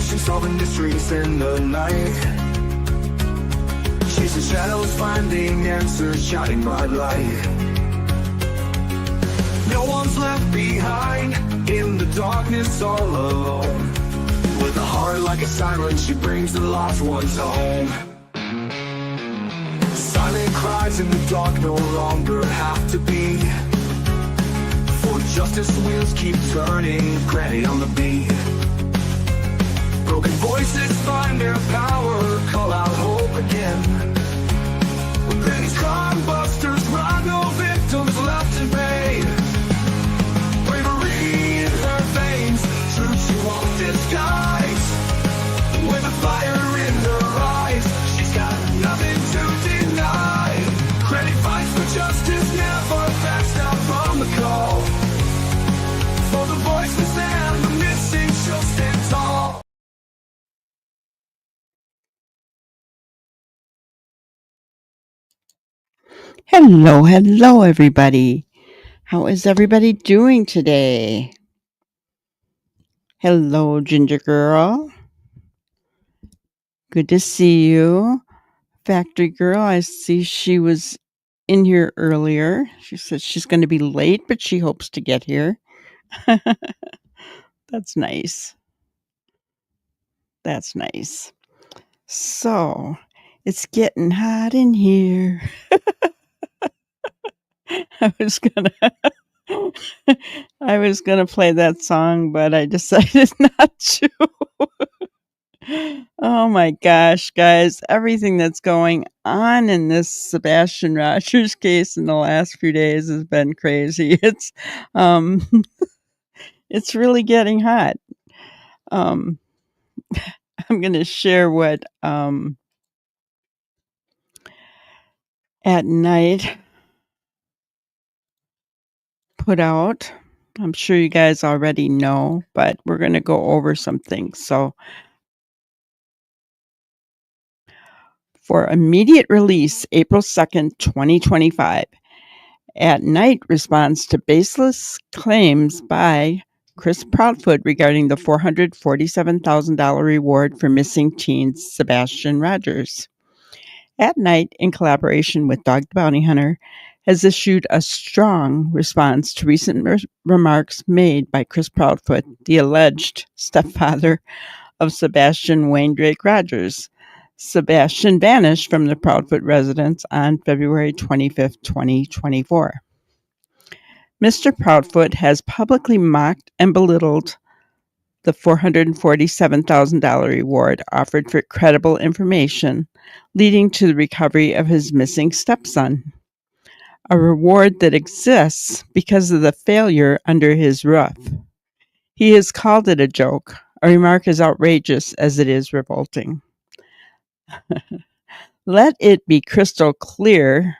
investigation, solving mysteries in the night. Chasing shadows, finding answers, shining bright light. No one's left behind in the darkness, all alone. With a heart like a siren, she brings the lost ones home. Silent cries in the dark no longer have to be, for justice wheels keep turning, granny on the beat. Broken voices find their power, call out hope again. When these crime busters run, no victims left in vain. Bravery in her veins, truth she won't disguise. With a fire in her eyes, she's got nothing to deny. Granny fights for justice, never backs down from the call. For the voiceless and the missing, she'll stand tall. Hello, everybody. How is everybody doing today? Hello, Ginger Girl. Good to see you. Factory Girl, I see she was in here earlier. She said she's going to be late, but she hopes to get here. That's nice. That's nice. So, it's getting hot in here. I was gonna play that song, but I decided not to. Oh my gosh, guys, everything that's going on in this Sebastian Rogers case in the last few days has been crazy. It's really getting hot. I'm gonna share what At Night put out. I'm sure you guys already know, but we're gonna go over some things. So, for immediate release, April 2nd, 2025, At Night responds to baseless claims by Chris Proudfoot regarding the $447,000 reward for missing teen Sebastian Rogers. At Night, in collaboration with Dog the Bounty Hunter, has issued a strong response to recent remarks made by Chris Proudfoot, the alleged stepfather of Sebastian Wayne Drake Rogers. Sebastian vanished from the Proudfoot residence on February 25, 2024. Mr. Proudfoot has publicly mocked and belittled the $447,000 reward offered for credible information, leading to the recovery of his missing stepson. A reward that exists because of the failure under his roof. He has called it a joke, a remark as outrageous as it is revolting. Let it be crystal clear,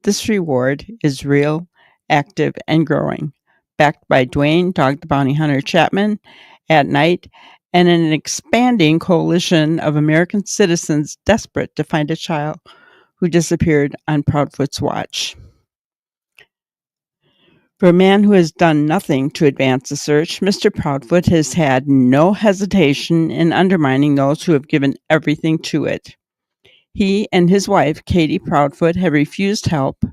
this reward is real, active, and growing, backed by Dwayne, Dog the Bounty Hunter Chapman, At Night, and an expanding coalition of American citizens desperate to find a child who disappeared on Proudfoot's watch. For a man who has done nothing to advance the search, Mr. Proudfoot has had no hesitation in undermining those who have given everything to it. He and his wife, Katie Proudfoot, have refused help,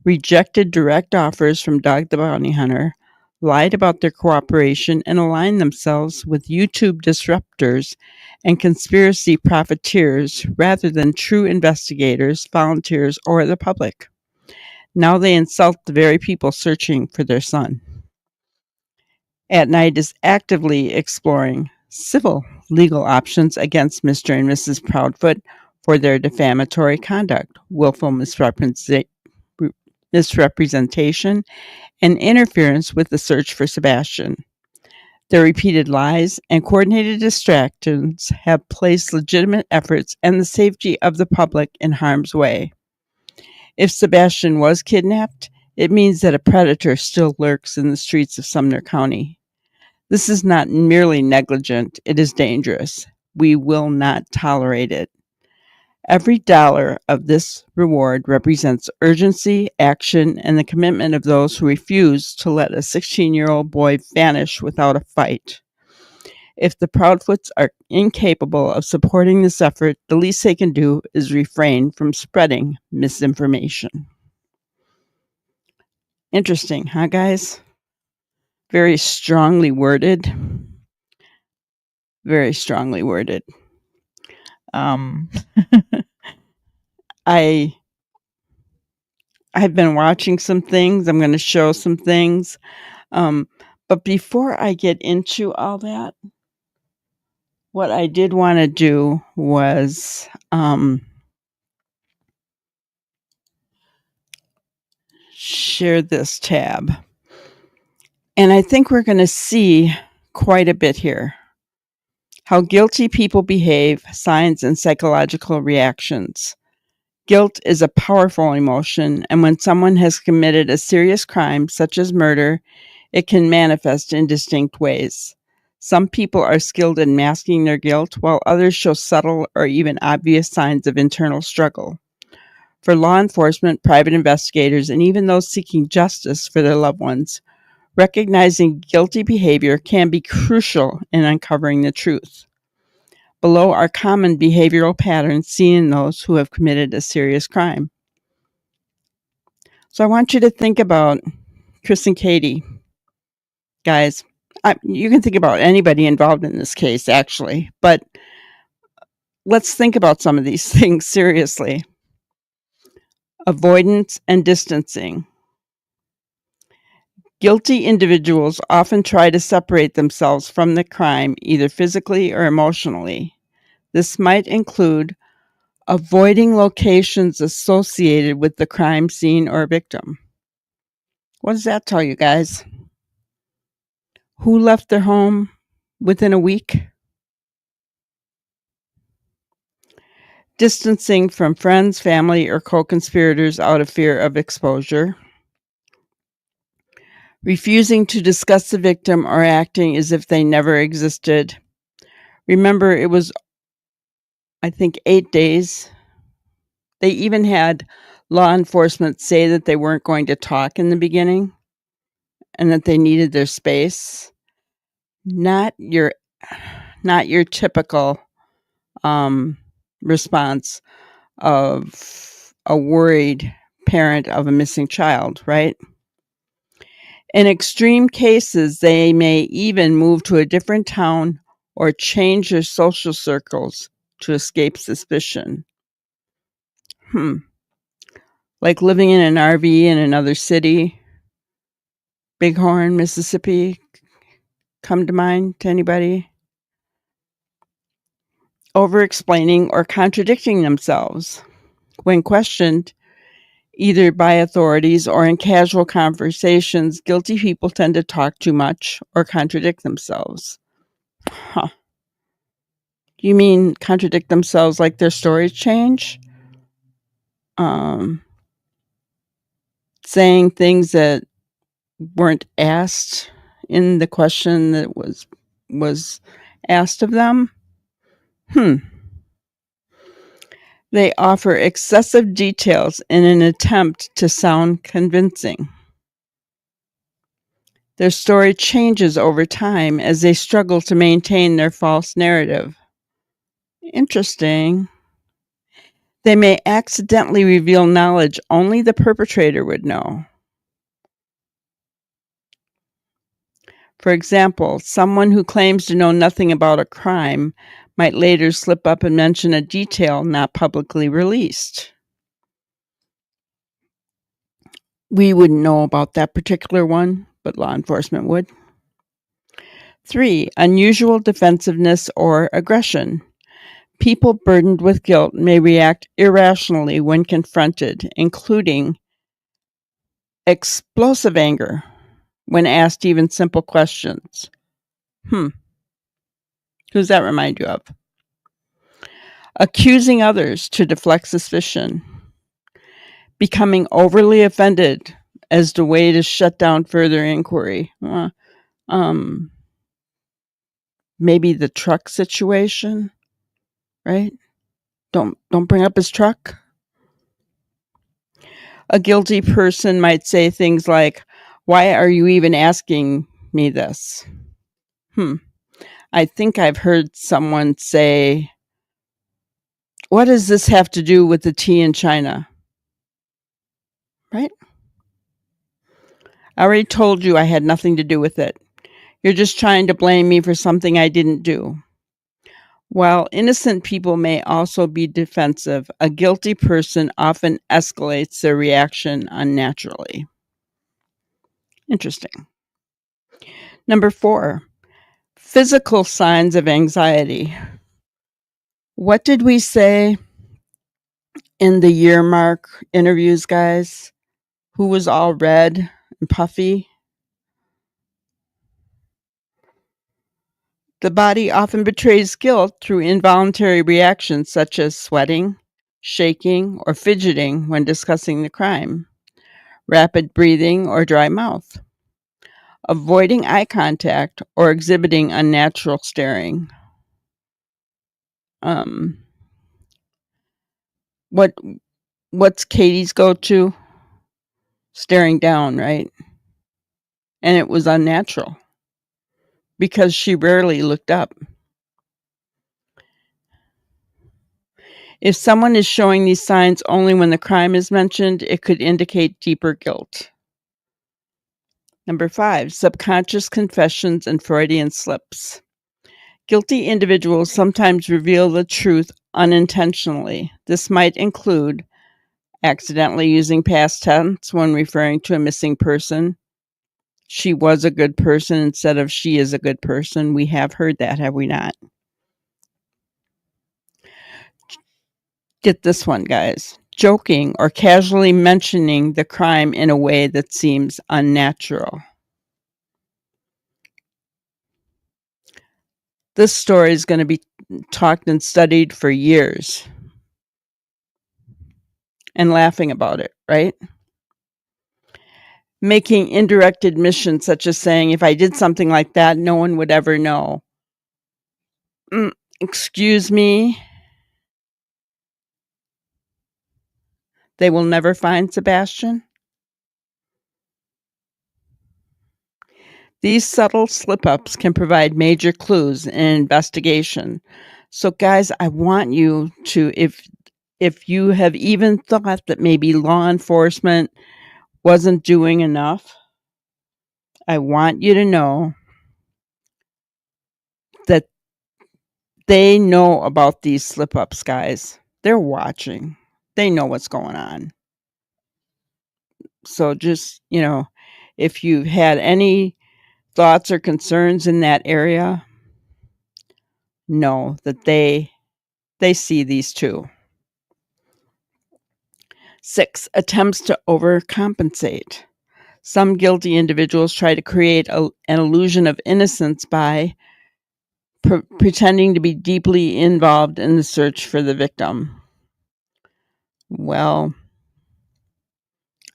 rejected direct offers from Dog the Bounty Hunter, lied about their cooperation, and aligned themselves with YouTube disruptors and conspiracy profiteers rather than true investigators, volunteers, or the public. Now they insult the very people searching for their son. At Night is actively exploring civil legal options against Mr. and Mrs. Proudfoot for their defamatory conduct, willful misrepresentation, and interference with the search for Sebastian. Their repeated lies and coordinated distractions have placed legitimate efforts and the safety of the public in harm's way. If Sebastian was kidnapped, it means that a predator still lurks in the streets of Sumner County. This is not merely negligent, it is dangerous. We will not tolerate it. Every dollar of this reward represents urgency, action, and the commitment of those who refuse to let a 16-year-old boy vanish without a fight. If the Proudfoots are incapable of supporting this effort, the least they can do is refrain from spreading misinformation. Interesting, huh, guys? Very strongly worded. Very strongly worded. I've been watching some things. I'm going to show some things. But before I get into all that, what I did want to do was share this tab. And I think we're going to see quite a bit here. How guilty people behave, signs and psychological reactions. Guilt is a powerful emotion, and when someone has committed a serious crime, such as murder, it can manifest in distinct ways. Some people are skilled in masking their guilt, while others show subtle or even obvious signs of internal struggle. For law enforcement, private investigators, and even those seeking justice for their loved ones, recognizing guilty behavior can be crucial in uncovering the truth. Below are common behavioral patterns seen in those who have committed a serious crime. So I want you to think about Chris and Katie. Guys, you can think about anybody involved in this case, actually, but let's think about some of these things seriously. Avoidance and distancing. Guilty individuals often try to separate themselves from the crime, either physically or emotionally. This might include avoiding locations associated with the crime scene or victim. What does that tell you, guys? Who left their home within a week? Distancing from friends, family, or co-conspirators out of fear of exposure. Refusing to discuss the victim or acting as if they never existed. Remember, it was, I think, 8 days. They even had law enforcement say that they weren't going to talk in the beginning and that they needed their space. Not your typical response of a worried parent of a missing child, right? In extreme cases, they may even move to a different town or change their social circles to escape suspicion. Like living in an RV in another city. Bighorn, Mississippi, come to mind to anybody? Over-explaining or contradicting themselves. When questioned, either by authorities or in casual conversations, guilty people tend to talk too much or contradict themselves. Huh. You mean contradict themselves like their stories change? Saying things that weren't asked in the question that was asked of them? They offer excessive details in an attempt to sound convincing. Their story changes over time as they struggle to maintain their false narrative. Interesting. They may accidentally reveal knowledge only the perpetrator would know. For example, someone who claims to know nothing about a crime might later slip up and mention a detail not publicly released. We wouldn't know about that particular one, but law enforcement would. 3. Unusual defensiveness or aggression. People burdened with guilt may react irrationally when confronted, including explosive anger when asked even simple questions. Who's that remind you of? Accusing others to deflect suspicion. Becoming overly offended as the way to shut down further inquiry. Maybe the truck situation, right? Don't bring up his truck. A guilty person might say things like, "Why are you even asking me this?" I think I've heard someone say, what does this have to do with the tea in China? Right? I already told you I had nothing to do with it. You're just trying to blame me for something I didn't do. While innocent people may also be defensive, a guilty person often escalates their reaction unnaturally. Interesting. Number 4, physical signs of anxiety. What did we say in the year mark interviews, guys? Who was all red and puffy? The body often betrays guilt through involuntary reactions such as sweating, shaking, or fidgeting when discussing the crime, rapid breathing or dry mouth, avoiding eye contact, or exhibiting unnatural staring. Um, what's Katie's go-to? Staring down, right? And it was unnatural because she rarely looked up. If someone is showing these signs only when the crime is mentioned, it could indicate deeper guilt. Number 5, subconscious confessions and Freudian slips. Guilty individuals sometimes reveal the truth unintentionally. This might include accidentally using past tense when referring to a missing person. She was a good person instead of she is a good person. We have heard that, have we not? Get this one, guys. Joking or casually mentioning the crime in a way that seems unnatural. This story is going to be talked and studied for years. And laughing about it, right? Making indirect admissions, such as saying, if I did something like that, no one would ever know. Excuse me? They will never find Sebastian? These subtle slip-ups can provide major clues in an investigation. So, guys, I want you to, if you have even thought that maybe law enforcement wasn't doing enough, I want you to know that they know about these slip-ups, guys. They're watching. They know what's going on. So just, if you've had any thoughts or concerns in that area, know that they see these too. 6, attempts to overcompensate. Some guilty individuals try to create an illusion of innocence by pretending to be deeply involved in the search for the victim. Well,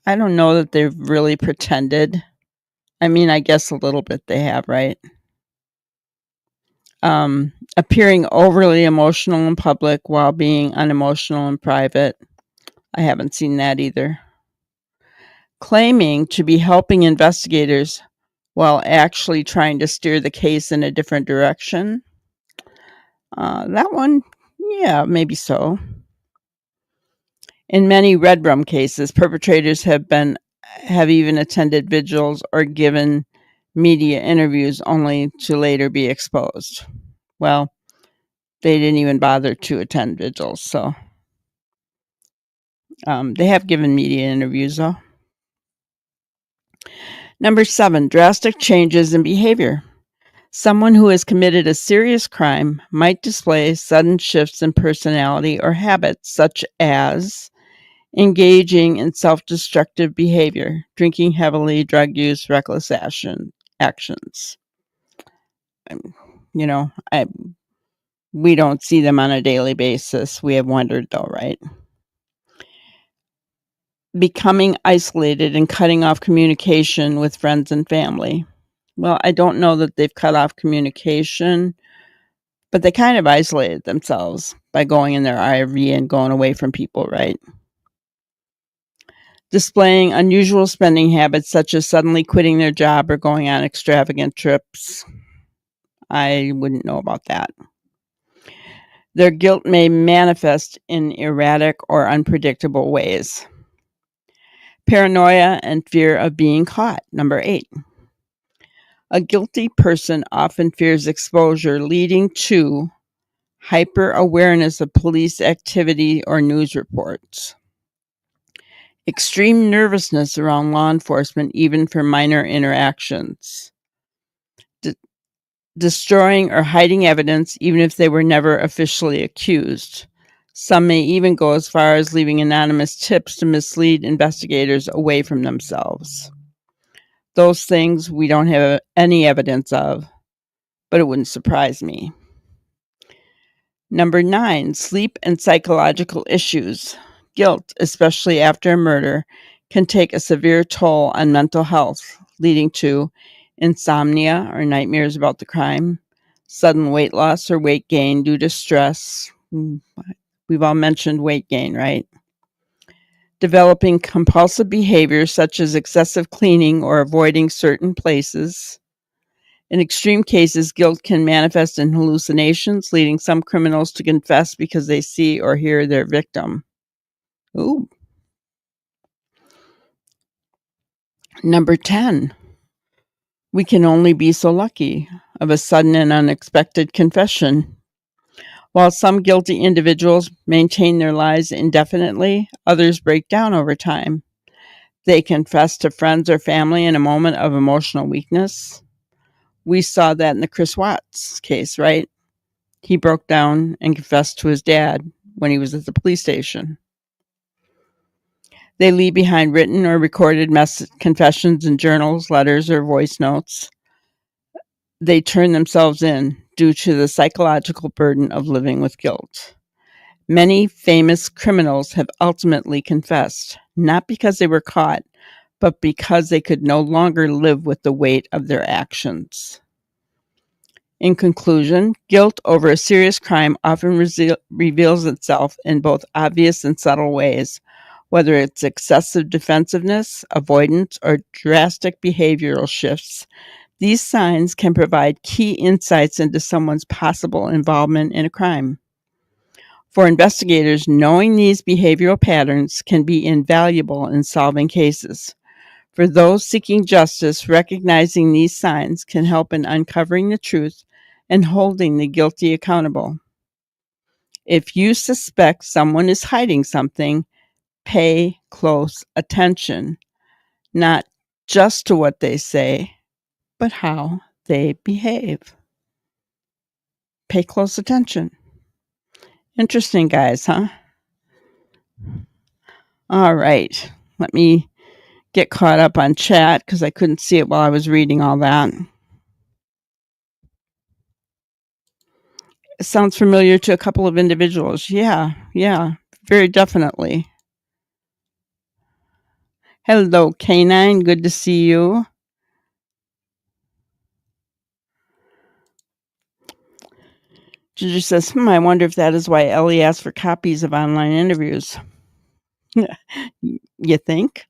I don't know that they've really pretended. I mean, I guess a little bit they have, right? Appearing overly emotional in public while being unemotional in private. I haven't seen that either. Claiming to be helping investigators while actually trying to steer the case in a different direction. That one, yeah, maybe so. In many red rum cases, perpetrators have even attended vigils or given media interviews only to later be exposed. Well, they didn't even bother to attend vigils, so they have given media interviews, though. Number 7, drastic changes in behavior. Someone who has committed a serious crime might display sudden shifts in personality or habits, such as engaging in self-destructive behavior, drinking heavily, drug use, reckless actions. We don't see them on a daily basis. We have wondered, though, right? Becoming isolated and cutting off communication with friends and family. Well, I don't know that they've cut off communication, but they kind of isolated themselves by going in their RV and going away from people, right? Displaying unusual spending habits, such as suddenly quitting their job or going on extravagant trips. I wouldn't know about that. Their guilt may manifest in erratic or unpredictable ways. Paranoia and fear of being caught. Number 8. A guilty person often fears exposure, leading to hyper-awareness of police activity or news reports. Extreme nervousness around law enforcement, even for minor interactions. Destroying or hiding evidence, even if they were never officially accused. Some may even go as far as leaving anonymous tips to mislead investigators away from themselves. Those things we don't have any evidence of, but it wouldn't surprise me. Number 9, sleep and psychological issues. Guilt, especially after a murder, can take a severe toll on mental health, leading to insomnia or nightmares about the crime, sudden weight loss or weight gain due to stress. We've all mentioned weight gain, right? Developing compulsive behaviors such as excessive cleaning or avoiding certain places. In extreme cases, guilt can manifest in hallucinations, leading some criminals to confess because they see or hear their victim. Ooh. Number 10. We can only be so lucky of a sudden and unexpected confession. While some guilty individuals maintain their lies indefinitely, others break down over time. They confess to friends or family in a moment of emotional weakness. We saw that in the Chris Watts case, right? He broke down and confessed to his dad when he was at the police station. They leave behind written or recorded confessions in journals, letters, or voice notes. They turn themselves in due to the psychological burden of living with guilt. Many famous criminals have ultimately confessed, not because they were caught, but because they could no longer live with the weight of their actions. In conclusion, guilt over a serious crime often reveals itself in both obvious and subtle ways, whether it's excessive defensiveness, avoidance, or drastic behavioral shifts. These signs can provide key insights into someone's possible involvement in a crime. For investigators, knowing these behavioral patterns can be invaluable in solving cases. For those seeking justice, recognizing these signs can help in uncovering the truth and holding the guilty accountable. If you suspect someone is hiding something, pay close attention, not just to what they say, but how they behave. Pay close attention. Interesting, guys, huh? All right. Let me get caught up on chat because I couldn't see it while I was reading all that. It sounds familiar to a couple of individuals. Yeah, very definitely. Hello, Canine. Good to see you. Ginger says, I wonder if that is why Ellie asked for copies of online interviews. You think?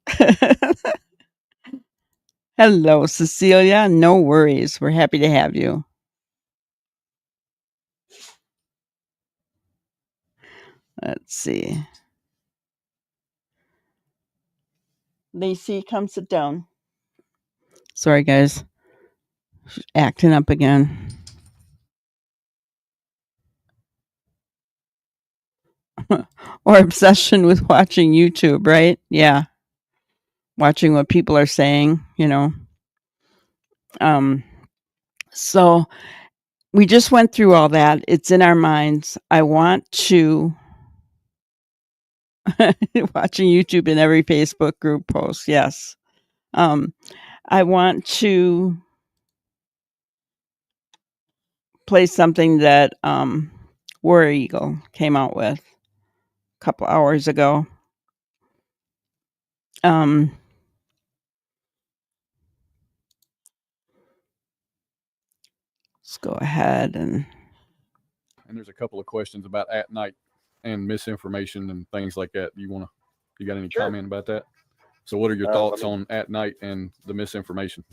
Hello, Cecilia. No worries. We're happy to have you. Let's see. Lacey, come sit down. Sorry, guys. She's acting up again. Or obsession with watching YouTube, right? Yeah. Watching what people are saying, So we just went through all that. It's in our minds. I want to watching YouTube in every Facebook group post. Yes. I want to play something that War Eagle came out with a couple hours ago. Let's go ahead and there's a couple of questions about at night and misinformation and things like that. You got any comment about that? So what are your thoughts on at night and the misinformation?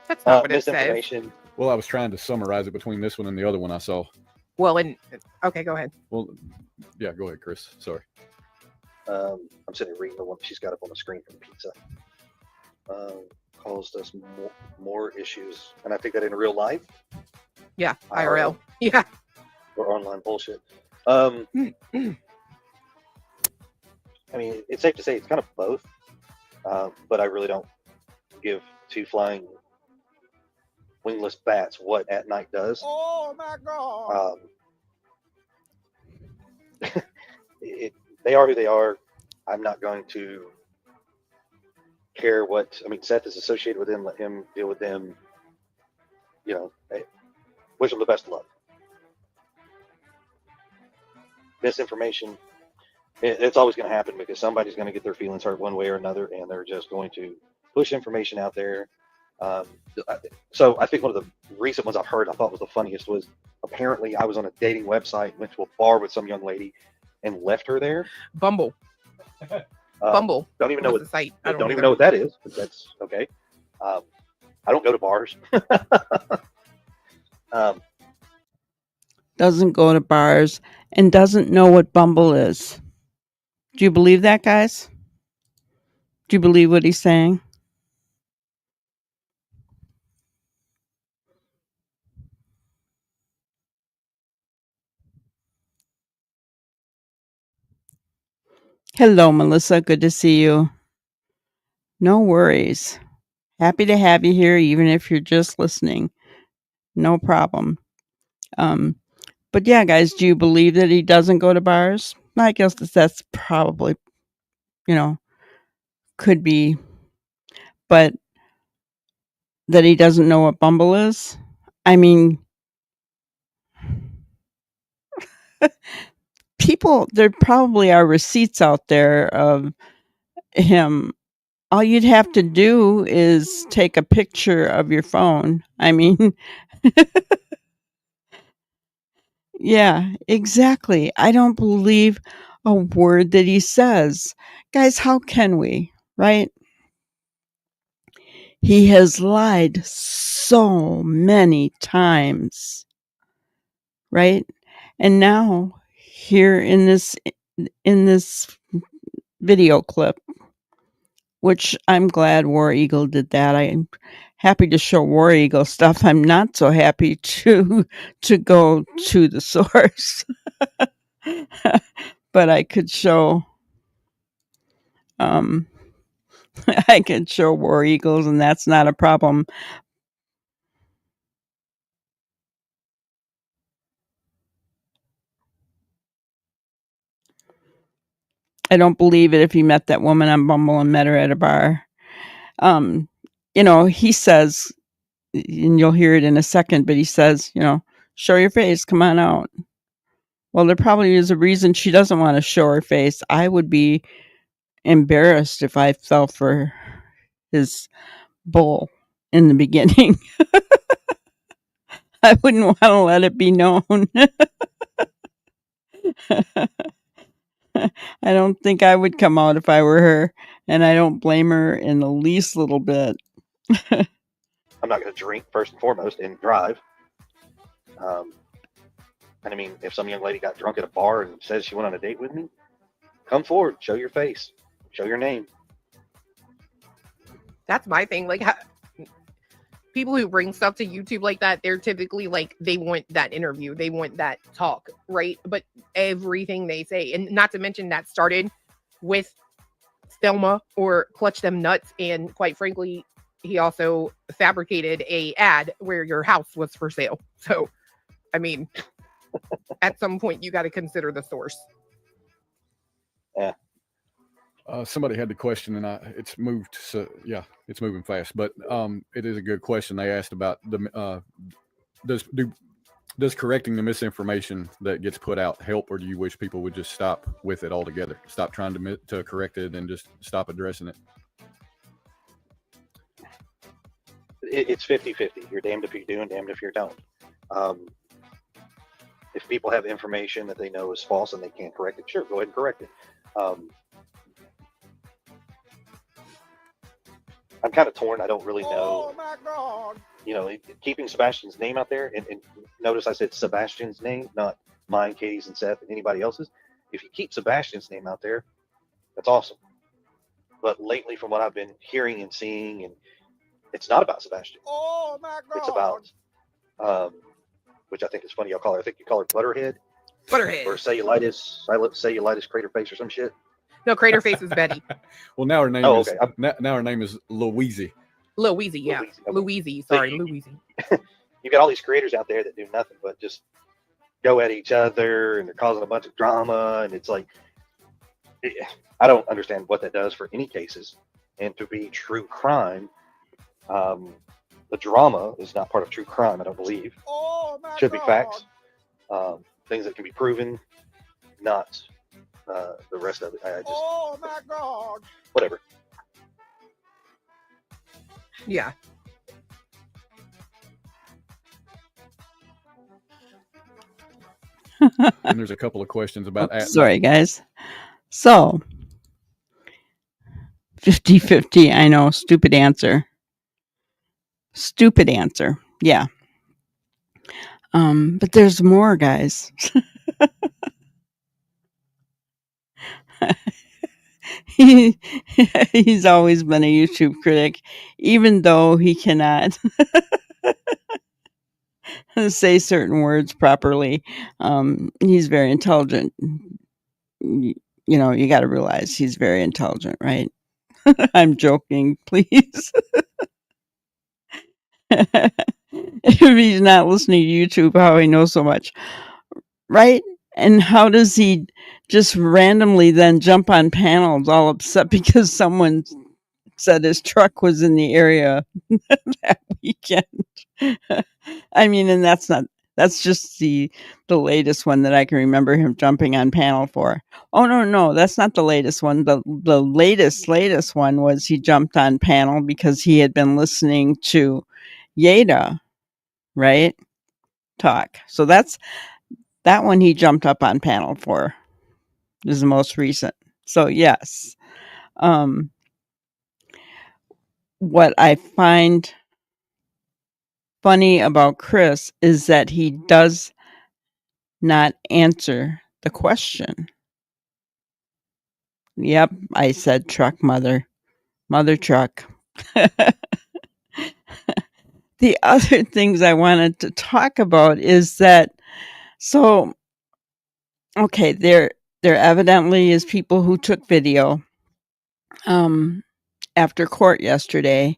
That's not what it says. Misinformation. Well, I was trying to summarize it between this one and the other one I saw. Well, okay, go ahead. Well, yeah, go ahead, Chris. Sorry. I'm sitting here reading the one she's got up on the screen from pizza. Caused us more issues, and I think that in real life. Yeah, IRL. Yeah. Or online bullshit. I mean, it's safe to say it's kind of both, but I really don't give two flying wingless bats what at night does. Oh my God! They are who they are. I'm not going to care what. I mean, Seth is associated with them. Let him deal with them. You know, wish them the best of luck. Misinformation, it's always going to happen because somebody's going to get their feelings hurt one way or another, and they're just going to push information out there. So I think one of the recent ones I've heard I thought was the funniest was apparently I was on a dating website, went to a bar with some young lady, and left her there. Bumble. Bumble. Don't even know what the site. I don't even know what that is, but that's okay. I don't go to bars. Doesn't go to bars and doesn't know what Bumble is. Do you believe that, guys? Do you believe what he's saying? Hello, Melissa. Good to see you. No worries. Happy to have you here, even if you're just listening. No problem. But yeah, guys, do you believe that he doesn't go to bars? I guess that's probably, could be. But that he doesn't know what Bumble is? I mean, there probably are receipts out there of him. All you'd have to do is take a picture of your phone. I mean, yeah, exactly. I don't believe a word that he says. Guys, how can we, right? He has lied so many times, right? And now here in this video clip, which I'm glad War Eagle did that. I'm happy to show War Eagle stuff. I'm not so happy to go to the source. But I could show I could show War Eagles, and that's not a problem. I don't believe it if he met that woman on Bumble and met her at a bar. He says, and you'll hear it in a second, but he says, show your face, come on out. Well, there probably is a reason she doesn't want to show her face. I would be embarrassed if I fell for his bull in the beginning. I wouldn't want to let it be known. I don't think I would come out if I were her, and I don't blame her in the least little bit. I'm not going to drink first and foremost and drive. And I mean, if some young lady got drunk at a bar and says she went on a date with me, come forward, show your face, show your name. That's my thing. Like, people who bring stuff to YouTube like that, they're typically like, they want that interview, they want that talk, right? But everything they say, and not to mention that started with Thelma or Clutch Them Nuts, and quite frankly, he also fabricated a ad where your house was for sale. So, I mean, at some point, you got to consider the source. Yeah. Somebody had the question, and it's moved. So yeah, it's moving fast. But it is a good question. They asked about does correcting the misinformation that gets put out help, or do you wish people would just stop with it altogether? Stop trying to correct it and just stop addressing it. It's 50-50. You're damned if you do and damned if you don't. If people have information that they know is false and they can't correct it, sure, go ahead and correct it. I'm kind of torn. I don't really know. Keeping Sebastian's name out there, and notice I said Sebastian's name, not mine, Katie's, and Seth, and anybody else's. If you keep Sebastian's name out there, that's awesome. But lately, from what I've been hearing and seeing, and it's not about Sebastian. It's about, which I think is funny. I think you call her Butterhead or Butterhead. cellulitis, crater face, or some shit. No, Crater Face is Betty. Well, now her name Oh, is okay. now her name is Louise. Louise, yeah. Louise, okay. Louise, sorry, Louise. You've got all these creators out there that do nothing but just go at each other, and they're causing a bunch of drama, and it's like, I don't understand what that does for any cases. And to be true crime, the drama is not part of true crime, I don't believe. Should be facts, things that can be proven, not the rest of it. I just, whatever. Yeah. And there's a couple of questions about Sorry, guys. So, 50-50, I know, stupid answer. Stupid answer, yeah. But there's more, guys. He's always been a YouTube critic, even though he cannot say certain words properly. He's very intelligent. You know, you got to realize he's very intelligent, right? I'm joking, please. If he's not listening to YouTube, how he knows so much, right? And how does he just randomly then jump on panels all upset because someone said his truck was in the area that weekend? I mean, and that's just the latest one that I can remember him jumping on panel for. Oh no, that's not the latest one. The latest one was he jumped on panel because he had been listening to Yada, right? Talk. So that one he jumped up on panel for is the most recent. So yes. What I find funny about Chris is that he does not answer the question. Yep, I said truck mother truck. The other things I wanted to talk about is that, so, okay, there evidently is people who took video after court yesterday.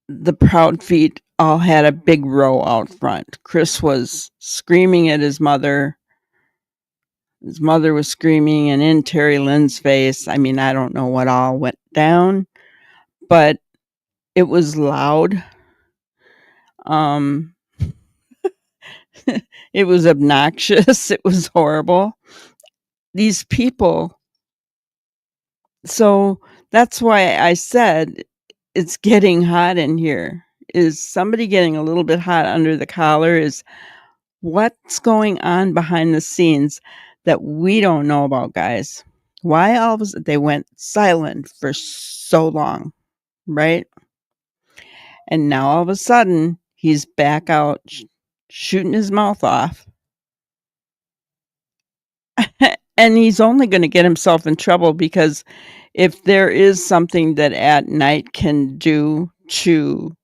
The Proud Feet all had a big row out front. Chris was screaming at his mother. His mother was screaming, and in Terry Lynn's face, I mean, I don't know what all went down, but it was loud. It was obnoxious. It was horrible. These people. So that's why I said it's getting hot in here. Is somebody getting a little bit hot under the collar? Is what's going on behind the scenes that we don't know about, guys? Why all of a sudden they went silent for so long, right? And now all of a sudden he's back out shooting his mouth off. And he's only going to get himself in trouble because if there is something that At Night can do to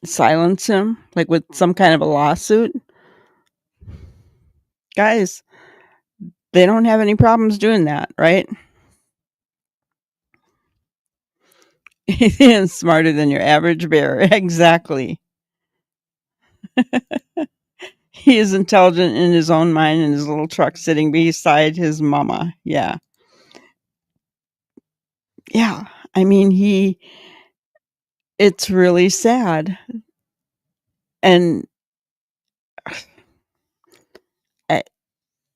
silence him, like with some kind of a lawsuit, guys, they don't have any problems doing that, right? He is smarter than your average bear. Exactly. He is intelligent in his own mind in his little truck sitting beside his mama. Yeah. Yeah. I mean, it's really sad. And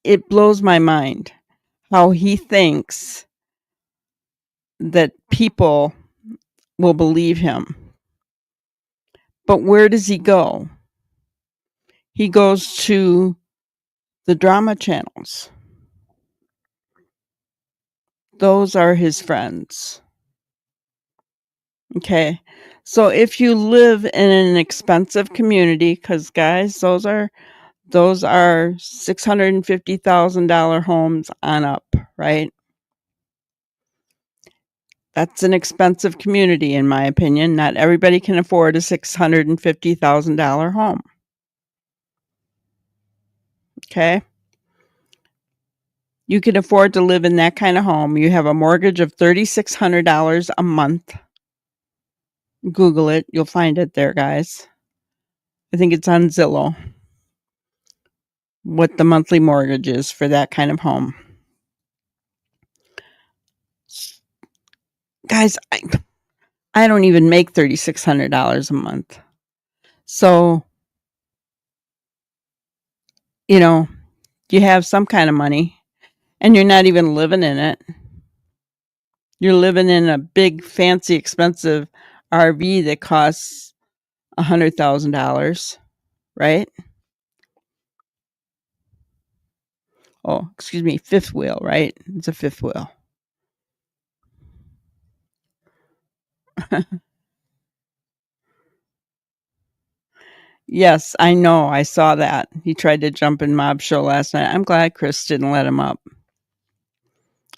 it blows my mind how he thinks that people will believe him. But where does he go? he goes to the drama channels. Those are his friends. Okay. So if you live in an expensive community, because guys, those are $650,000 homes on up, right? That's an expensive community, in my opinion. Not everybody can afford a $650,000 home. Okay. You can afford to live in that kind of home. You have a mortgage of $3,600 a month. Google it. You'll find it there, guys. I think it's on Zillow. What the monthly mortgage is for that kind of home. Guys, I don't even make $3,600 a month. So, you have some kind of money and you're not even living in it. You're living in a big, fancy, expensive RV that costs $100,000, right? Oh, excuse me, fifth wheel, right? It's a fifth wheel. Yes, I know. I saw that. He tried to jump in Mob Show last night. I'm glad Chris didn't let him up.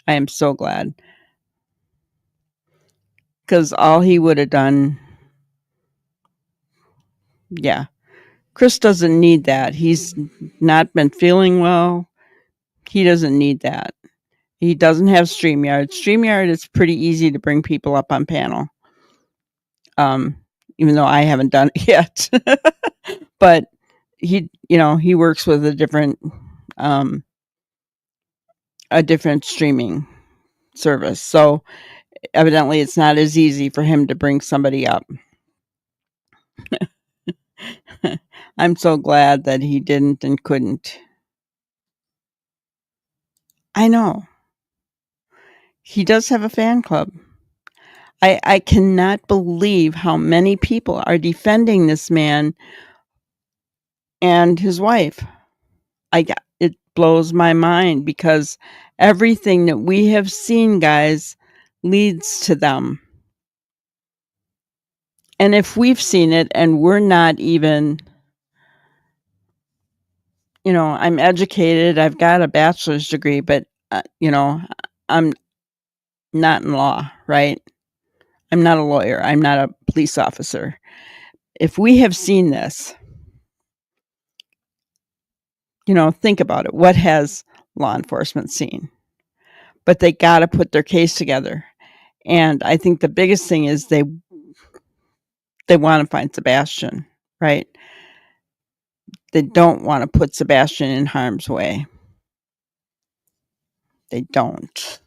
I am so glad. Because all he would have done, yeah. Chris doesn't need that. He's not been feeling well. He doesn't need that. He doesn't have StreamYard. StreamYard is pretty easy to bring people up on panel. Even though I haven't done it yet. But he works with a different streaming service. So evidently it's not as easy for him to bring somebody up. I'm so glad that he didn't and couldn't. I know. He does have a fan club. I cannot believe how many people are defending this man and his wife. It blows my mind because everything that we have seen, guys, leads to them. And if we've seen it and we're not even, I'm educated, I've got a bachelor's degree, but, I'm not in law, right? I'm not a lawyer. I'm not a police officer. If we have seen this, think about it. What has law enforcement seen? But they got to put their case together. And I think the biggest thing is they want to find Sebastian, right? They don't want to put Sebastian in harm's way. They don't.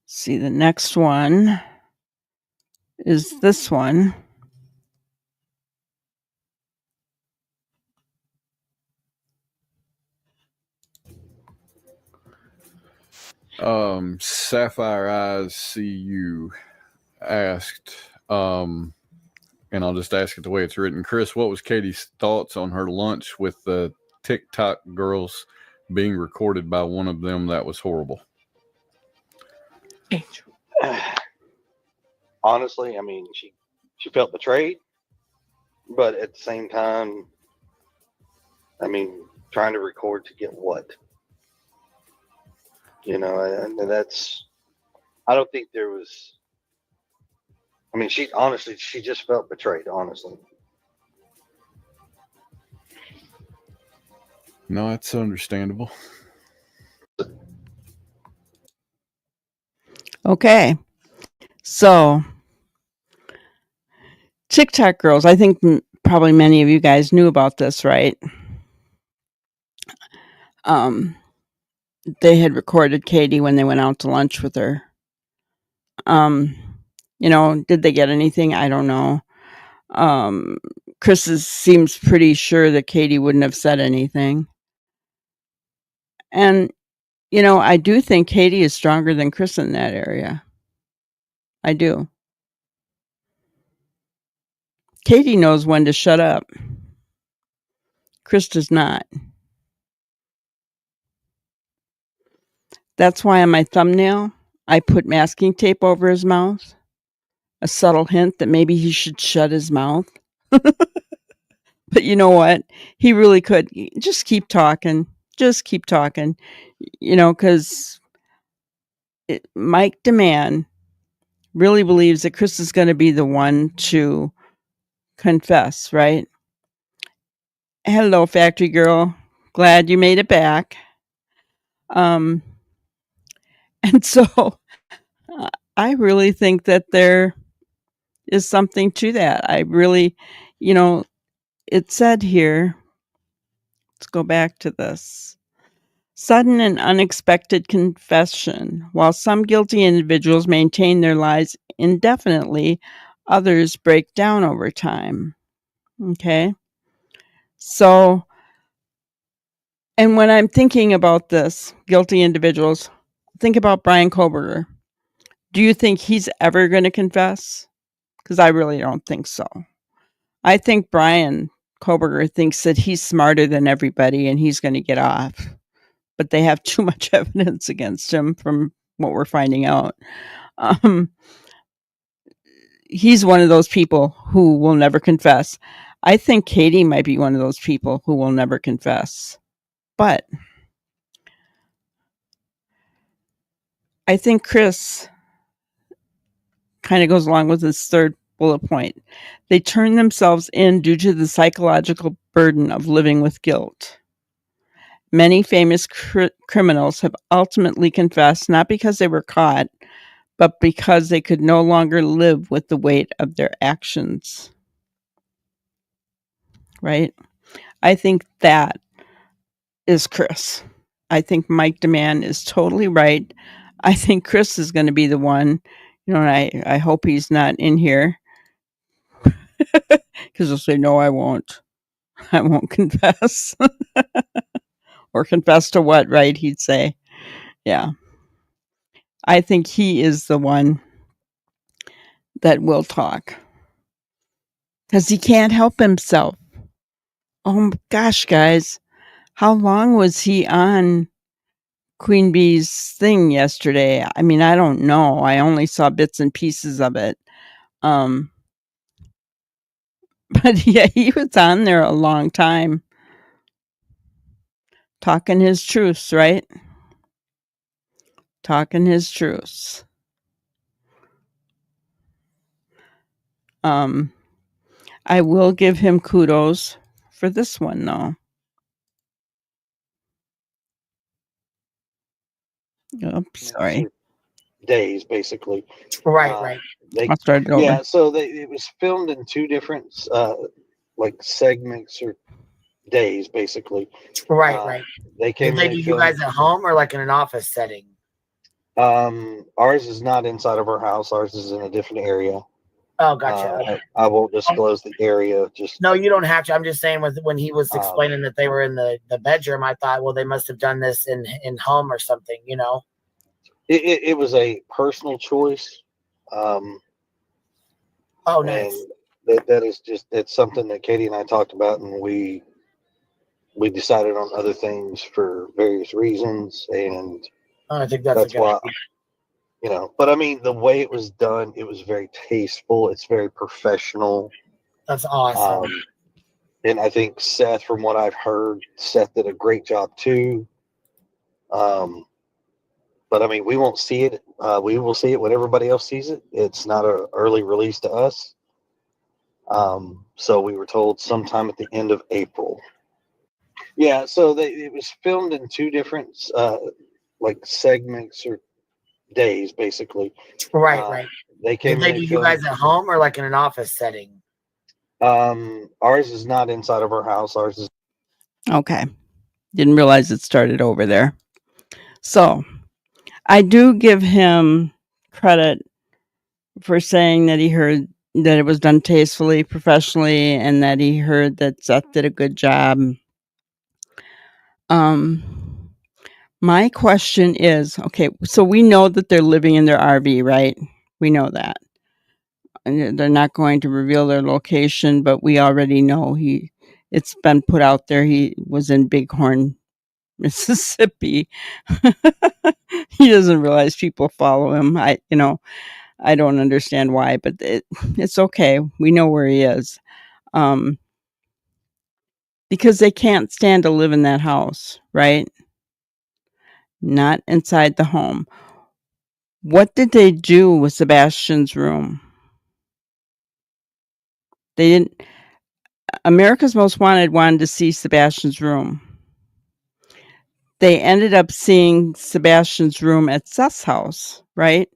See, the next one is this one. Sapphire Eyes CU asked, and I'll just ask it the way it's written. Chris, what was Katie's thoughts on her lunch with the TikTok girls being recorded by one of them? That was horrible. Honestly, I mean, she felt betrayed, but at the same time, I mean, trying to record to get what? And I don't think there was, I mean, she just felt betrayed, honestly. No, that's understandable. Okay. So, TikTok girls, I think probably many of you guys knew about this, right? They had recorded Katie when they went out to lunch with her. Did they get anything? I don't know. Chris seems pretty sure that Katie wouldn't have said anything. And, I do think Katie is stronger than Chris in that area. I do. Katie knows when to shut up. Chris does not. That's why on my thumbnail, I put masking tape over his mouth, a subtle hint that maybe he should shut his mouth. But you know what? He really could. Just keep talking. Just keep talking. Because Mike DeMann really believes that Chris is going to be the one to confess, right? Hello, factory girl. Glad you made it back. And so I really think that there is something to that. I really, it said here, let's go back to this. Sudden and unexpected confession. While some guilty individuals maintain their lies indefinitely, others break down over time. Okay. So, and when I'm thinking about this, guilty individuals, think about Brian Koberger. Do you think he's ever going to confess? Because I really don't think so. I think Brian Koberger thinks that he's smarter than everybody and he's going to get off. But they have too much evidence against him from what we're finding out. He's one of those people who will never confess. I think Katie might be one of those people who will never confess. But I think Chris kind of goes along with his third bullet point. They turn themselves in due to the psychological burden of living with guilt. Many famous criminals have ultimately confessed not because they were caught, but because they could no longer live with the weight of their actions. Right? I think that is Chris. I think Mike DeMann is totally right. I think Chris is going to be the one, and I hope he's not in here because he'll say, no, I won't. I won't confess. Or confess to what, right? He'd say. Yeah. I think he is the one that will talk because he can't help himself. Oh gosh, guys. How long was he on Queen Bee's thing yesterday? I mean, I don't know. I only saw bits and pieces of it. But yeah, he was on there a long time. Talking his truths, right? Talking his truths. I will give him kudos for this one, though. Oops, sorry. Days, basically. Right. They, I'll start it over. yeah, so it was filmed in two different like segments or days, basically. Right. They came. Did they do you guys at home or like in an office setting? Ours is not inside of our house. Ours is in a different area. Oh, gotcha. I won't disclose the area. Just no, you don't have to. I'm just saying, when he was explaining that they were in the bedroom, I thought, well, they must have done this in home or something, It was a personal choice. Oh, nice. And that is just, it's something that Katie and I talked about, and we decided on other things for various reasons, and I think that's why. But I mean, the way it was done, it was very tasteful. It's very professional. That's awesome. And I think Seth, from what I've heard, Seth did a great job too. But I mean, we won't see it. We will see it when everybody else sees it. It's not an early release to us. So we were told sometime at the end of April. Yeah, so it was filmed in two different like segments or days, basically. Right. They came. Did they do you guys at home or like in an office setting? Ours is not inside of our house. Ours is. Okay. Didn't realize it started over there. So I do give him credit for saying that he heard that it was done tastefully, professionally, and that he heard that Seth did a good job. My question is, okay, so we know that they're living in their RV, right? We know that. they're not going to reveal their location, but we already know it's been put out there. He was in Bighorn, Mississippi. He doesn't realize people follow him. I don't understand why, but it's okay. We know where he is. Because they can't stand to live in that house, right? Not inside the home. What did they do with Sebastian's room? They didn't. America's Most Wanted wanted to see Sebastian's room. They ended up seeing Sebastian's room at Seth's house, right?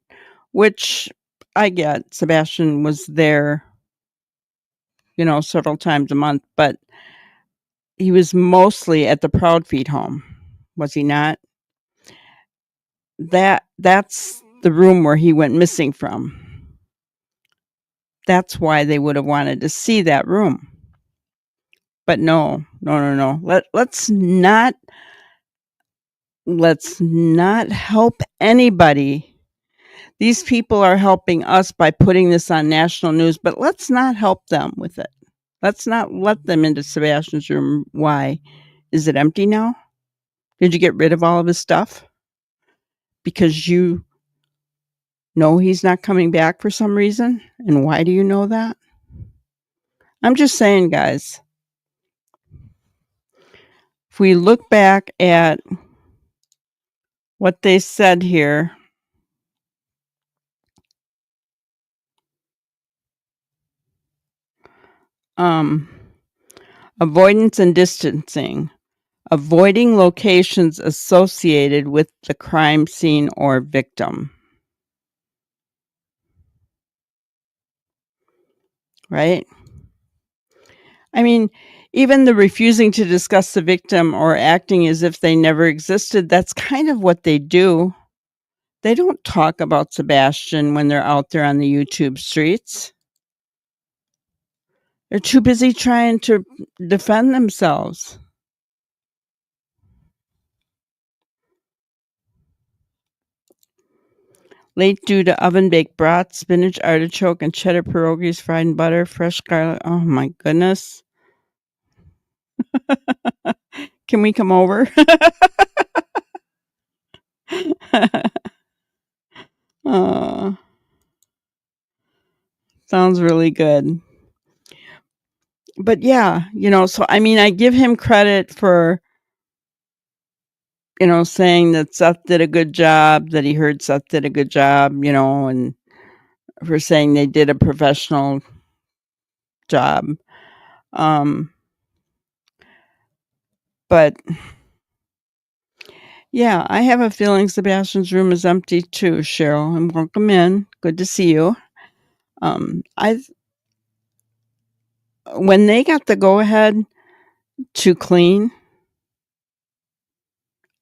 Which I get. Sebastian was there, several times a month, but he was mostly at the Proud Feet home, was he not? That's the room where he went missing from. That's why they would have wanted to see that room. But no. Let's not help anybody. These people are helping us by putting this on national news, but let's not help them with it. Let's not let them into Sebastian's room. Why? Is it empty now? Did you get rid of all of his stuff? Because you know he's not coming back for some reason? And why do you know that? I'm just saying, guys. If we look back at what they said here, avoidance and distancing, avoiding locations associated with the crime scene or victim. Right? I mean, even the refusing to discuss the victim or acting as if they never existed, that's kind of what they do. They don't talk about Sebastian when they're out there on the YouTube streets. They're too busy trying to defend themselves. Late due to oven-baked broth, spinach, artichoke, and cheddar pierogies fried in butter, fresh garlic. Oh, my goodness. Can we come over? Sounds really good. But yeah, so I mean, I give him credit for, saying that Seth did a good job, that he heard Seth did a good job, and for saying they did a professional job. But yeah, I have a feeling Sebastian's room is empty too, Cheryl. And welcome in. Good to see you. When they got the go ahead to clean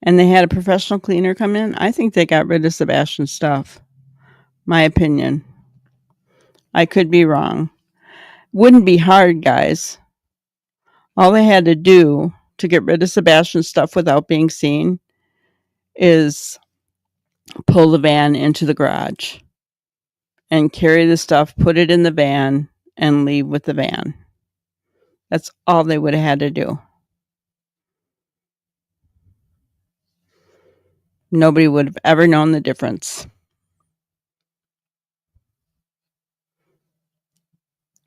and they had a professional cleaner come in, I think they got rid of Sebastian's stuff. My opinion. I could be wrong. Wouldn't be hard, guys. All they had to do to get rid of Sebastian's stuff without being seen is pull the van into the garage and carry the stuff, put it in the van, and leave with the van. That's all they would have had to do. Nobody would have ever known the difference.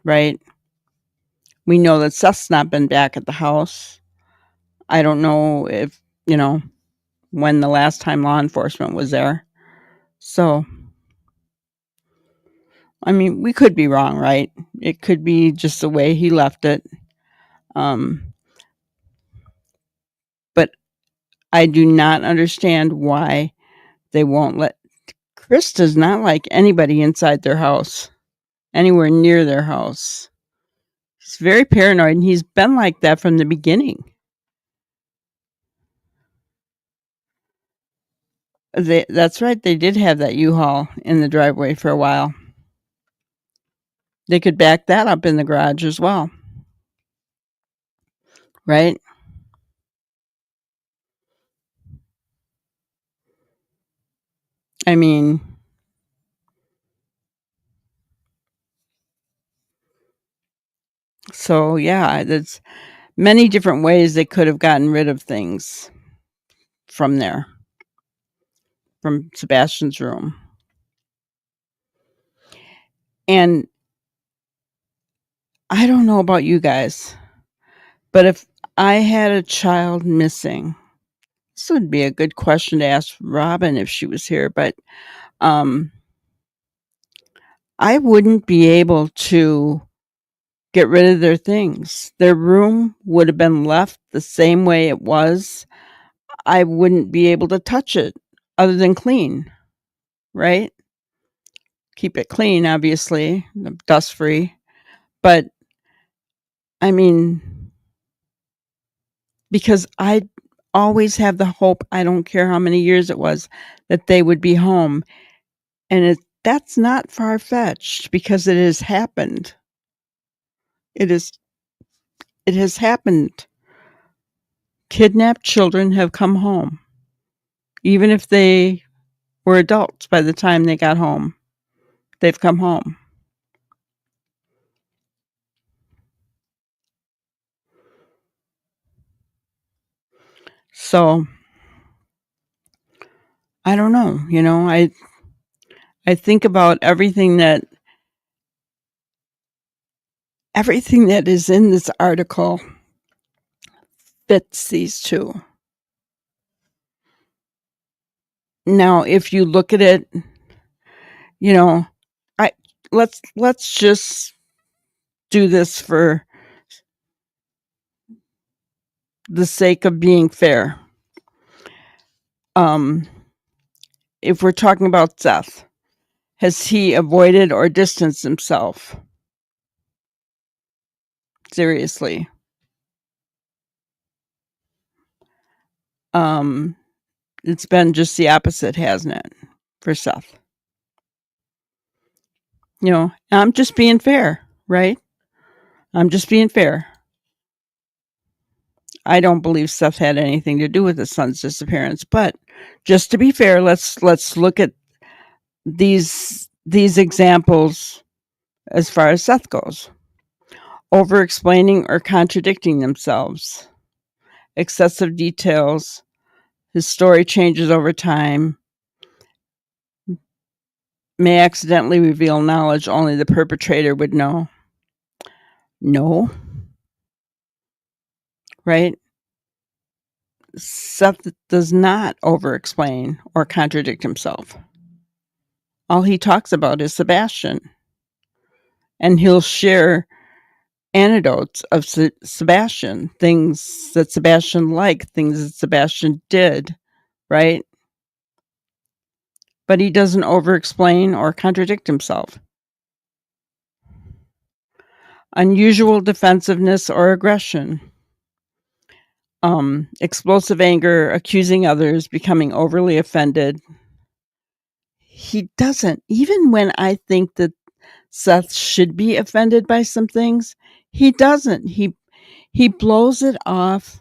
Right? We know that Seth's not been back at the house. I don't know if, when the last time law enforcement was there. So, I mean, we could be wrong, right? It could be just the way he left it. But I do not understand why they won't let. Chris does not like anybody inside their house, anywhere near their house. He's very paranoid, and he's been like that from the beginning. That's right. They did have that U-Haul in the driveway for a while. They could back that up in the garage as well. Right? I mean, So yeah, there's many different ways they could have gotten rid of things from there, from Sebastian's room. And I don't know about you guys, but if I had a child missing, this would be a good question to ask Robin if she was here, but I wouldn't be able to get rid of their things. Their room would have been left the same way it was. I wouldn't be able to touch it other than clean, right? Keep it clean, obviously, dust free. But I mean, because I always have the hope, I don't care how many years it was, that they would be home. And that's not far fetched because it has happened. It has happened. Kidnapped children have come home, even if they were adults by the time they got home. They've come home. So I don't know, I think about everything that is in this article fits these two. Now, if you look at it, I let's just do this for the sake of being fair. If we're talking about Seth, has he avoided or distanced himself? Seriously. It's been just the opposite, hasn't it, for Seth? I'm just being fair, right? I'm just being fair. I don't believe Seth had anything to do with his son's disappearance, but just to be fair, let's look at these examples as far as Seth goes. Over-explaining or contradicting themselves, excessive details, his story changes over time, may accidentally reveal knowledge only the perpetrator would know. No. Right? Seth does not over-explain or contradict himself. All he talks about is Sebastian. And he'll share anecdotes of Sebastian, things that Sebastian liked, things that Sebastian did, right? But he doesn't over-explain or contradict himself. Unusual defensiveness or aggression. Explosive anger, accusing others, becoming overly offended. He doesn't. Even when I think that Seth should be offended by some things, he doesn't. He blows it off.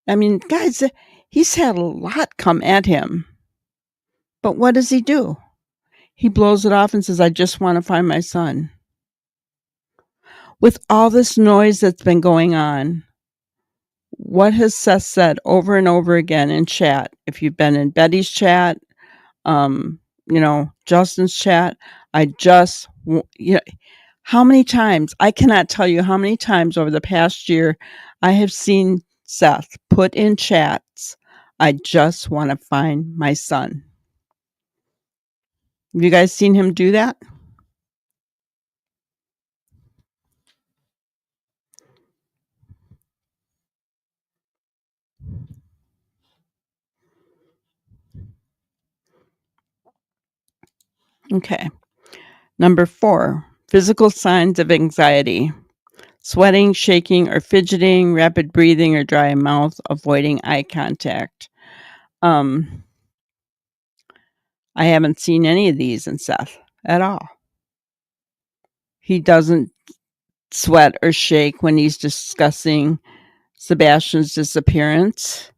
I mean, guys, he's had a lot come at him. But what does he do? He blows it off and says, I just want to find my son. With all this noise that's been going on, what has Seth said over and over again in chat? If you've been in Betty's chat, Justin's chat, how many times, I cannot tell you how many times over the past year I have seen Seth put in chats, I just want to find my son. Have you guys seen him do that? Okay. Number 4, physical signs of anxiety. Sweating, shaking, or fidgeting, rapid breathing or dry mouth, avoiding eye contact. I haven't seen any of these in Seth at all. He doesn't sweat or shake when he's discussing Sebastian's disappearance.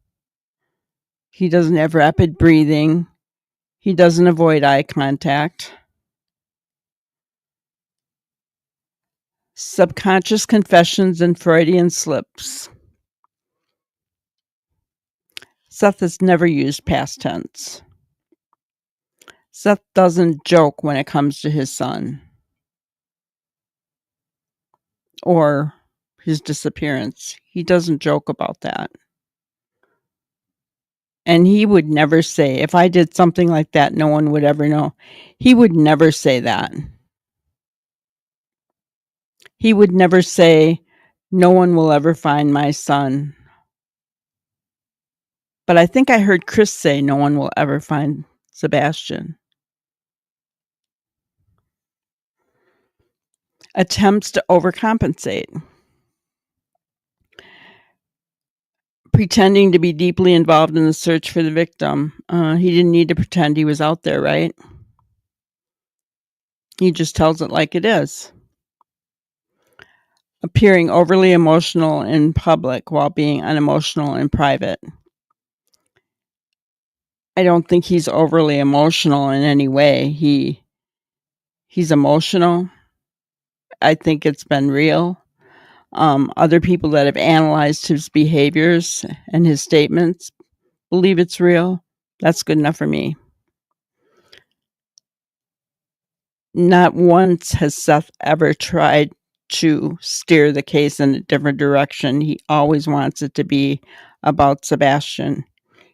He doesn't have rapid breathing. He doesn't avoid eye contact. Subconscious confessions and Freudian slips. Seth has never used past tense. Seth doesn't joke when it comes to his son or his disappearance. He doesn't joke about that. And he would never say, if I did something like that, no one would ever know. He would never say that. He would never say, no one will ever find my son. But I think I heard Chris say, no one will ever find Sebastian. Attempts to overcompensate. Pretending to be deeply involved in the search for the victim. He didn't need to pretend he was out there, right? He just tells it like it is. Appearing overly emotional in public while being unemotional in private. I don't think he's overly emotional in any way. He's emotional. I think it's been real. Other people that have analyzed his behaviors and his statements believe it's real. That's good enough for me. Not once has Seth ever tried to steer the case in a different direction. He always wants it to be about Sebastian.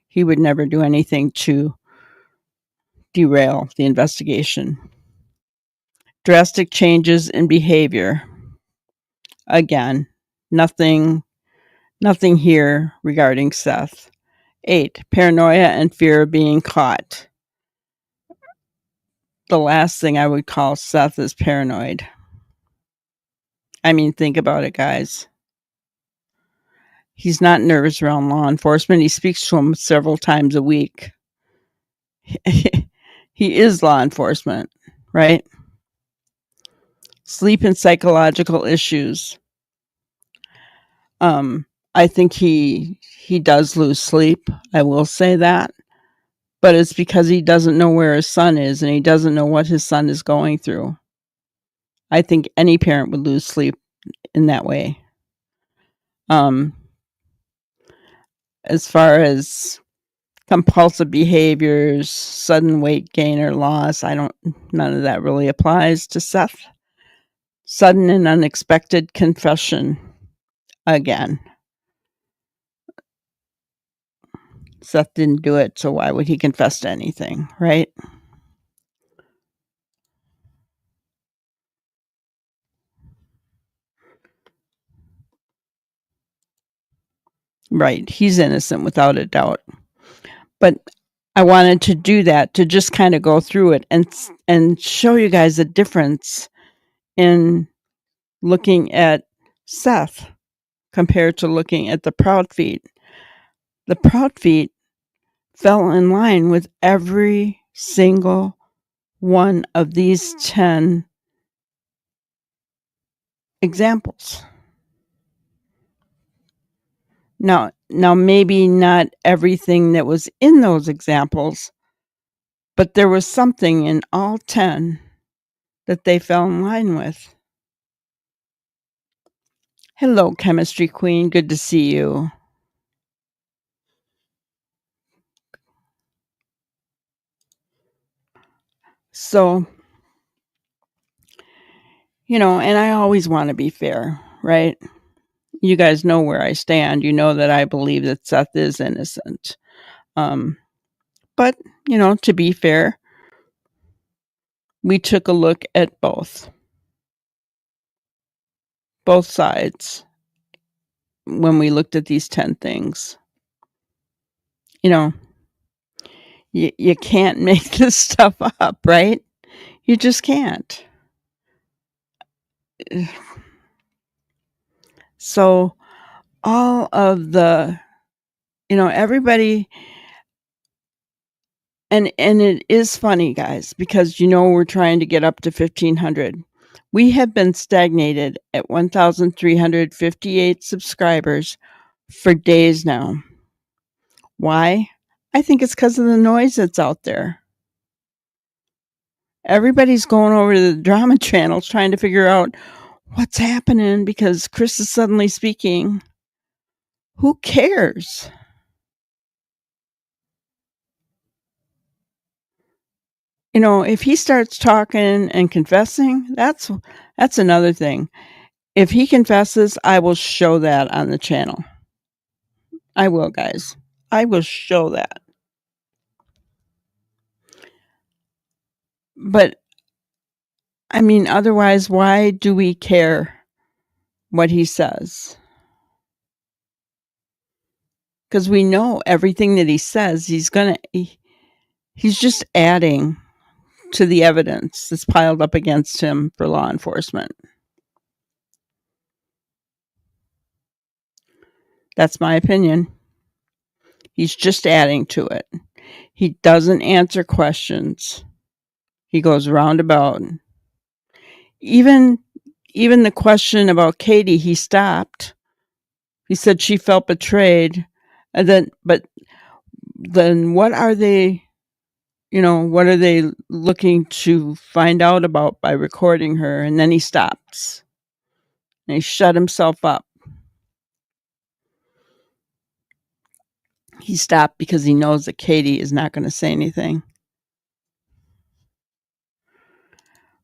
He would never do anything to derail the investigation. Drastic changes in behavior. Again, nothing here regarding Seth. 8, paranoia and fear of being caught. The last thing I would call Seth is paranoid. I mean, think about it, guys. He's not nervous around law enforcement. He speaks to them several times a week. He is law enforcement, right? Sleep and psychological issues. I think he does lose sleep. I will say that. But it's because he doesn't know where his son is and he doesn't know what his son is going through. I think any parent would lose sleep in that way. As far as compulsive behaviors, sudden weight gain or loss, none of that really applies to Seth. Sudden and unexpected confession. Again, Seth didn't do it, so why would he confess to anything, right? Right, he's innocent without a doubt. But I wanted to do that to just kind of go through it and show you guys the difference in looking at Seth compared to looking at the Proud Feet. The Proud Feet fell in line with every single one of these 10 examples. Now maybe not everything that was in those examples, but there was something in all 10 that they fell in line with. Hello, Chemistry Queen. Good to see you. So, and I always want to be fair, right? You guys know where I stand. You know that I believe that Seth is innocent. But, to be fair, we took a look at both sides when we looked at these 10 things. You can't make this stuff up, right? You just can't. So all of the, everybody, and it is funny, guys, because we're trying to get up to 1,500. We have been stagnated at 1,358 subscribers for days now. Why? I think it's because of the noise that's out there. Everybody's going over to the drama channels trying to figure out what's happening because Chris is suddenly speaking. Who cares? You know, if he starts talking and confessing, that's another thing. If he confesses, I will show that on the channel. I will, guys. I will show that. But I mean, otherwise, why do we care what he says? Because we know everything that he says, he's just adding to the evidence that's piled up against him for law enforcement. That's my opinion. He's just adding to it. He doesn't answer questions. He goes roundabout. Even the question about Katie, he stopped. He said she felt betrayed. And then what are they, what are they looking to find out about by recording her? And then he stops. And he shut himself up. He stopped because he knows that Katie is not going to say anything.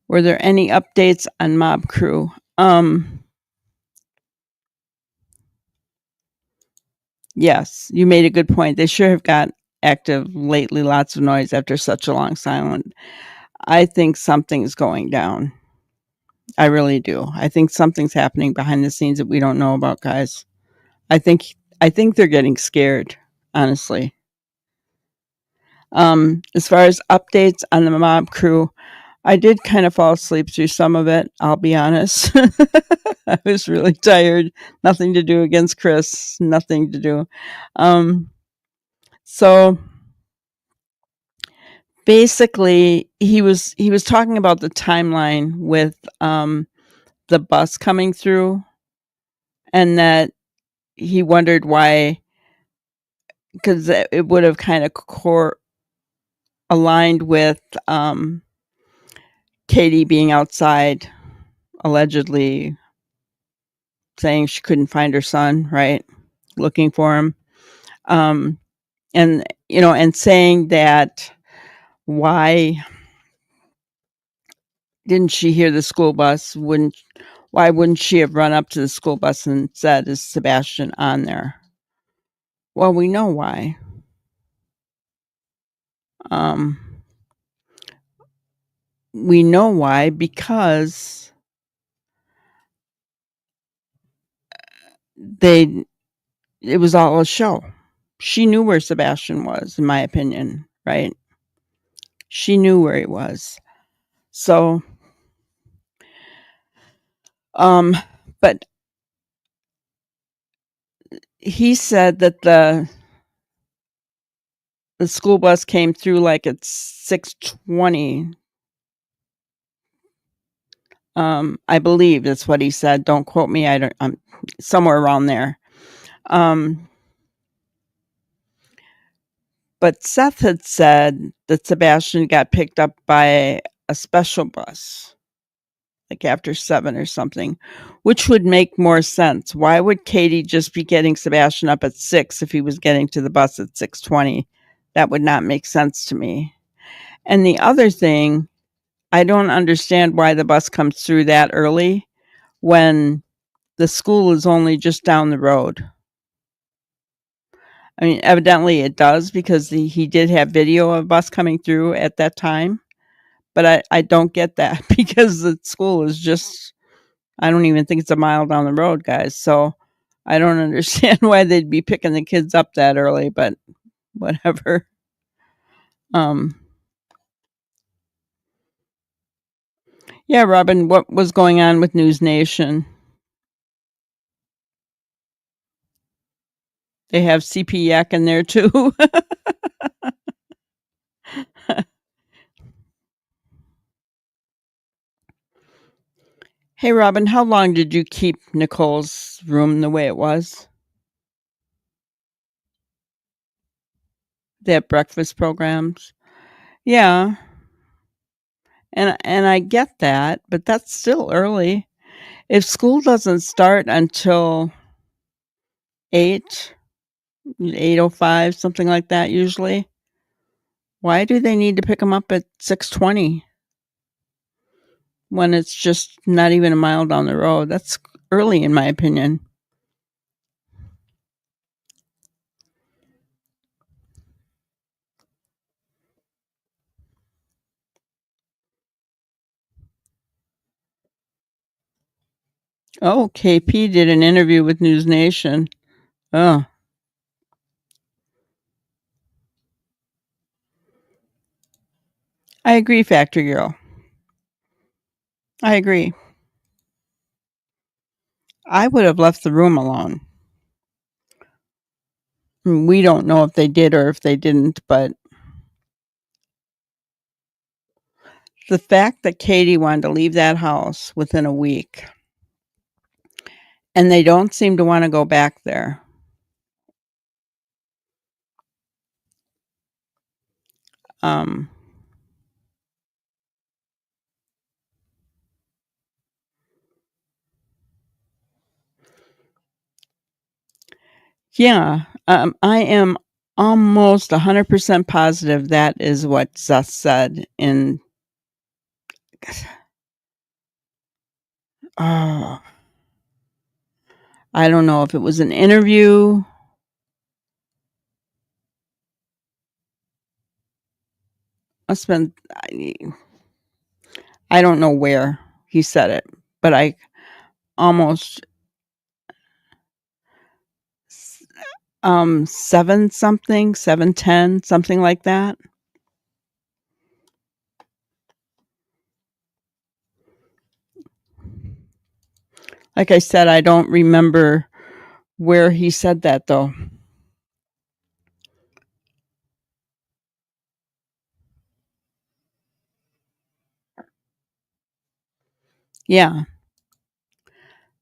Were there any updates on Mob Crew? Yes, you made a good point. They sure have got active lately, lots of noise after such a long silence. I think something's going down. I really do. I think something's happening behind the scenes that we don't know about, guys. I think they're getting scared, honestly. As far as updates on the Mob Crew, I did kind of fall asleep through some of it, I'll be honest. I was really tired. Nothing to do against Chris. Nothing to do. So basically he was talking about the timeline with the bus coming through, and that he wondered why, because it would have kind of aligned with Katie being outside allegedly saying she couldn't find her son, right? Looking for him. And and saying that why didn't she hear the school bus? Why wouldn't she have run up to the school bus and said, "Is Sebastian on there?" Well, we know why. We know why because it was all a show. She knew where Sebastian was, in my opinion, right? She knew where he was. So, but he said that the school bus came through like at 6:20. I believe that's what he said. Don't quote me. I'm somewhere around there. But Seth had said that Sebastian got picked up by a special bus, like after 7 or something, which would make more sense. Why would Katie just be getting Sebastian up at 6 if he was getting to the bus at 6:20? That would not make sense to me. And the other thing, I don't understand why the bus comes through that early when the school is only just down the road. I mean, evidently it does because he did have video of a bus coming through at that time. But I don't get that because the school is just, I don't even think it's a mile down the road, guys. So I don't understand why they'd be picking the kids up that early, but whatever. Yeah, Robin, what was going on with News Nation? They have CP Yak in there too. Hey, Robin, how long did you keep Nicole's room the way it was? They have breakfast programs. Yeah. And I get that, but that's still early. If school doesn't start until 8, 8:05, something like that usually, why do they need to pick them up at 6:20 when it's just not even a mile down the road? That's early in my opinion. Oh, KP did an interview with News Nation. Oh. I agree, Factory Girl. I agree. I would have left the room alone. We don't know if they did or if they didn't, but the fact that Katie wanted to leave that house within a week and they don't seem to want to go back there. Um, yeah, I am almost 100% positive that is what Seth said in. Oh, I don't know if it was an interview. Must have been. I don't know where he said it, but I almost 7:10, something like that. Like I said, I don't remember where he said that though. Yeah.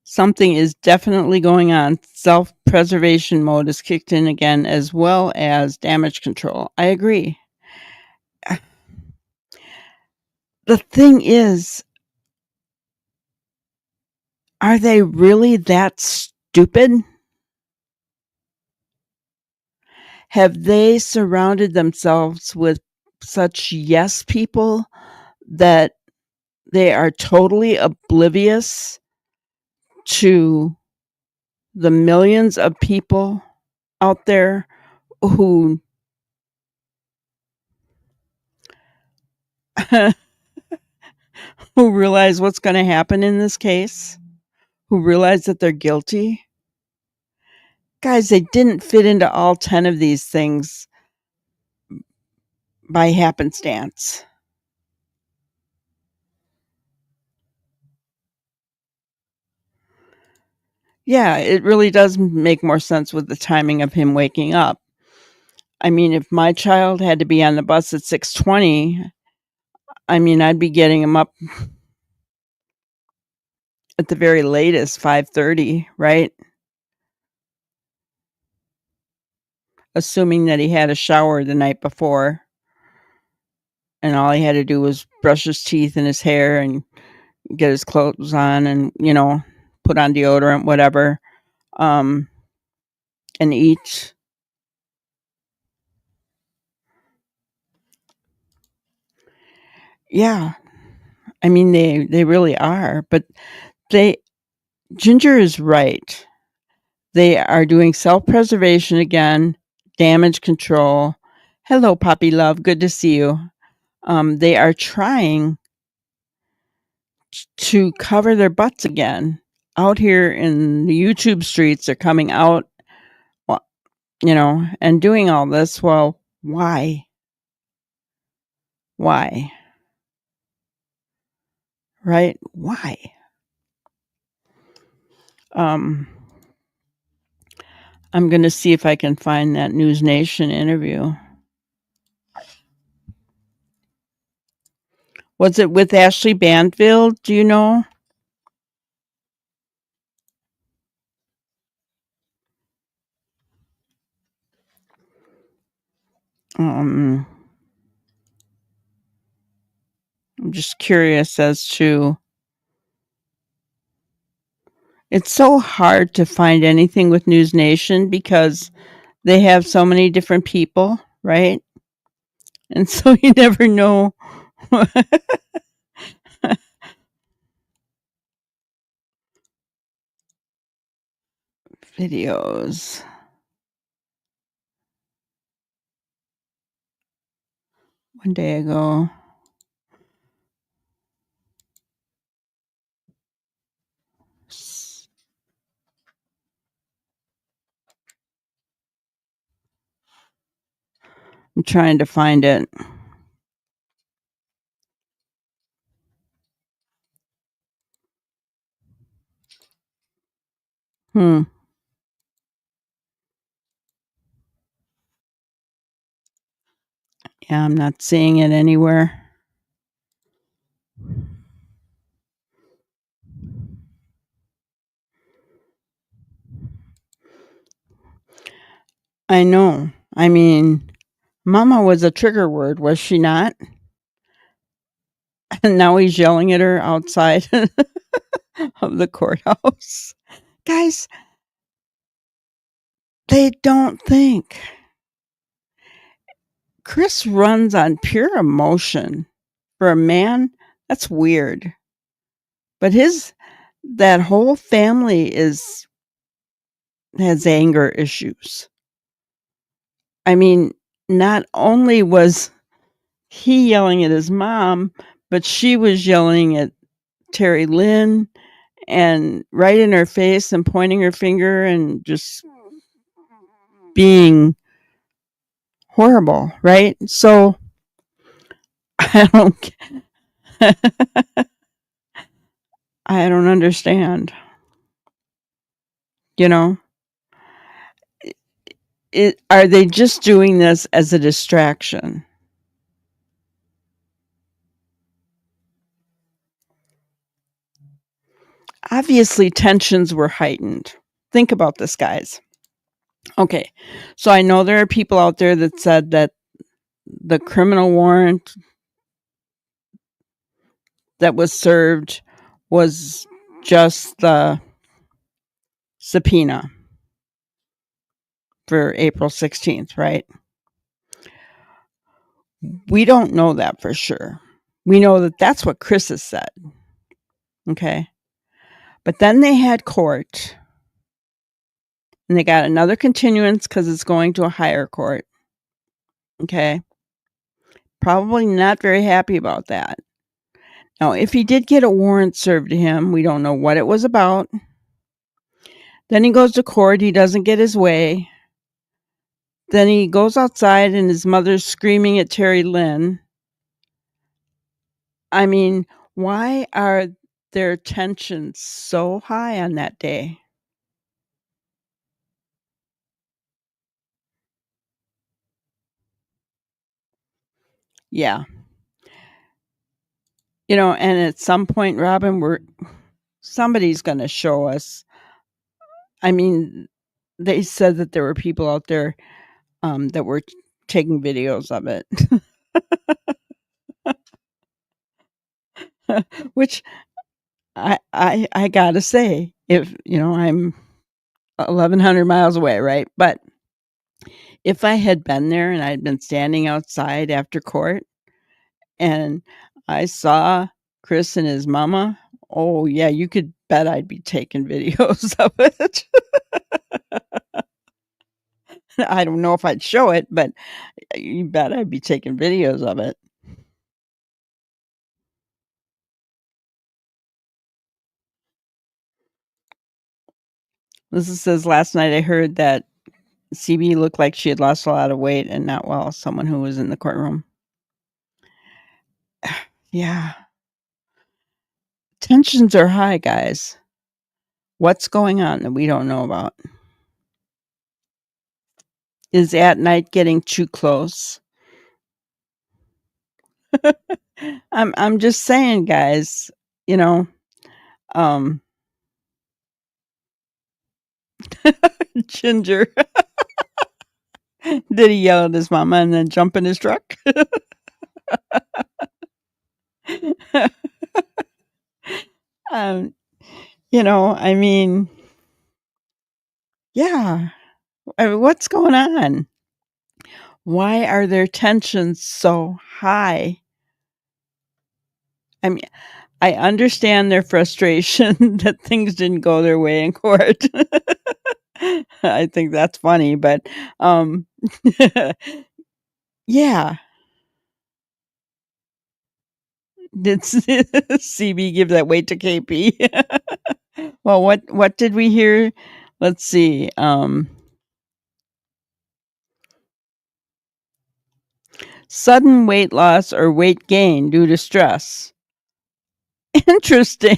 Something is definitely going on. Self-preservation mode is kicked in again, as well as damage control. I agree. The thing is, are they really that stupid? Have they surrounded themselves with such yes people that they are totally oblivious to the millions of people out there who who realize what's going to happen in this case, who realize that they're guilty? Guys, they didn't fit into all 10 of these things by happenstance. Yeah, it really does make more sense with the timing of him waking up. I mean, if my child had to be on the bus at 6:20, I mean, I'd be getting him up at the very latest 5:30, right? Assuming that he had a shower the night before and all he had to do was brush his teeth and his hair and get his clothes on and, put on deodorant, whatever, and eat. Yeah. I mean, they really are, but Ginger is right. They are doing self-preservation again, damage control. Hello, Poppy Love. Good to see you. They are trying to cover their butts again. Out here in the YouTube streets, they're coming out, and doing all this. Well, why? Why? Right? Why? I'm going to see if I can find that News Nation interview. Was it with Ashley Banfield? Do you know? I'm just curious as to It's so hard to find anything with News Nation because they have so many different people, right? And so you never know. Videos. One day ago. I'm trying to find it. Yeah, I'm not seeing it anywhere. I know. I mean, mama was a trigger word, was she not? And now he's yelling at her outside of the courthouse. Guys, they don't think. Chris runs on pure emotion. For a man, that's weird. But that whole family has anger issues. I mean, not only was he yelling at his mom, but she was yelling at Terry Lynn and right in her face and pointing her finger and just being horrible, right? So I don't I don't understand. You know, are they just doing this as a distraction? Obviously, tensions were heightened. Think about this, guys. Okay, so I know there are people out there that said that the criminal warrant that was served was just the subpoena for April 16th, right? We don't know that for sure. We know that that's what Chris has said. Okay. But then they had court and they got another continuance because it's going to a higher court. Okay. Probably not very happy about that. Now, if he did get a warrant served to him, we don't know what it was about. Then he goes to court. He doesn't get his way. Then he goes outside and his mother's screaming at Terry Lynn. I mean, why are their tensions so high on that day? Yeah. And at some point, Robin, somebody's going to show us. I mean, they said that there were people out there that were taking videos of it, which I gotta say, if I'm 1,100 miles away, right? But if I had been there and I'd been standing outside after court and I saw Chris and his mama, oh yeah, you could bet I'd be taking videos of it. I don't know if I'd show it, but you bet I'd be taking videos of it. This says, last night I heard that CB looked like she had lost a lot of weight and not well, someone who was in the courtroom. Yeah. Tensions are high, guys. What's going on that we don't know about? Is at night getting too close? I'm just saying, guys, um Ginger. Did he yell at his mama and then jump in his truck? um I mean, yeah. What's going on? Why are their tensions so high? I mean, I understand their frustration that things didn't go their way in court. I think that's funny, but yeah. Did CB give that weight to KP? Well, what did we hear? Let's see. Sudden weight loss or weight gain due to stress. Interesting.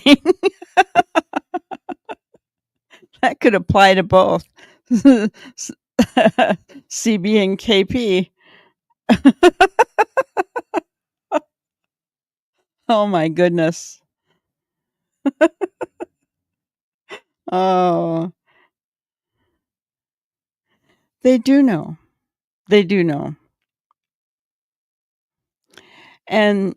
That could apply to both CB and KP. Oh my goodness. Oh, they do know. They do know. And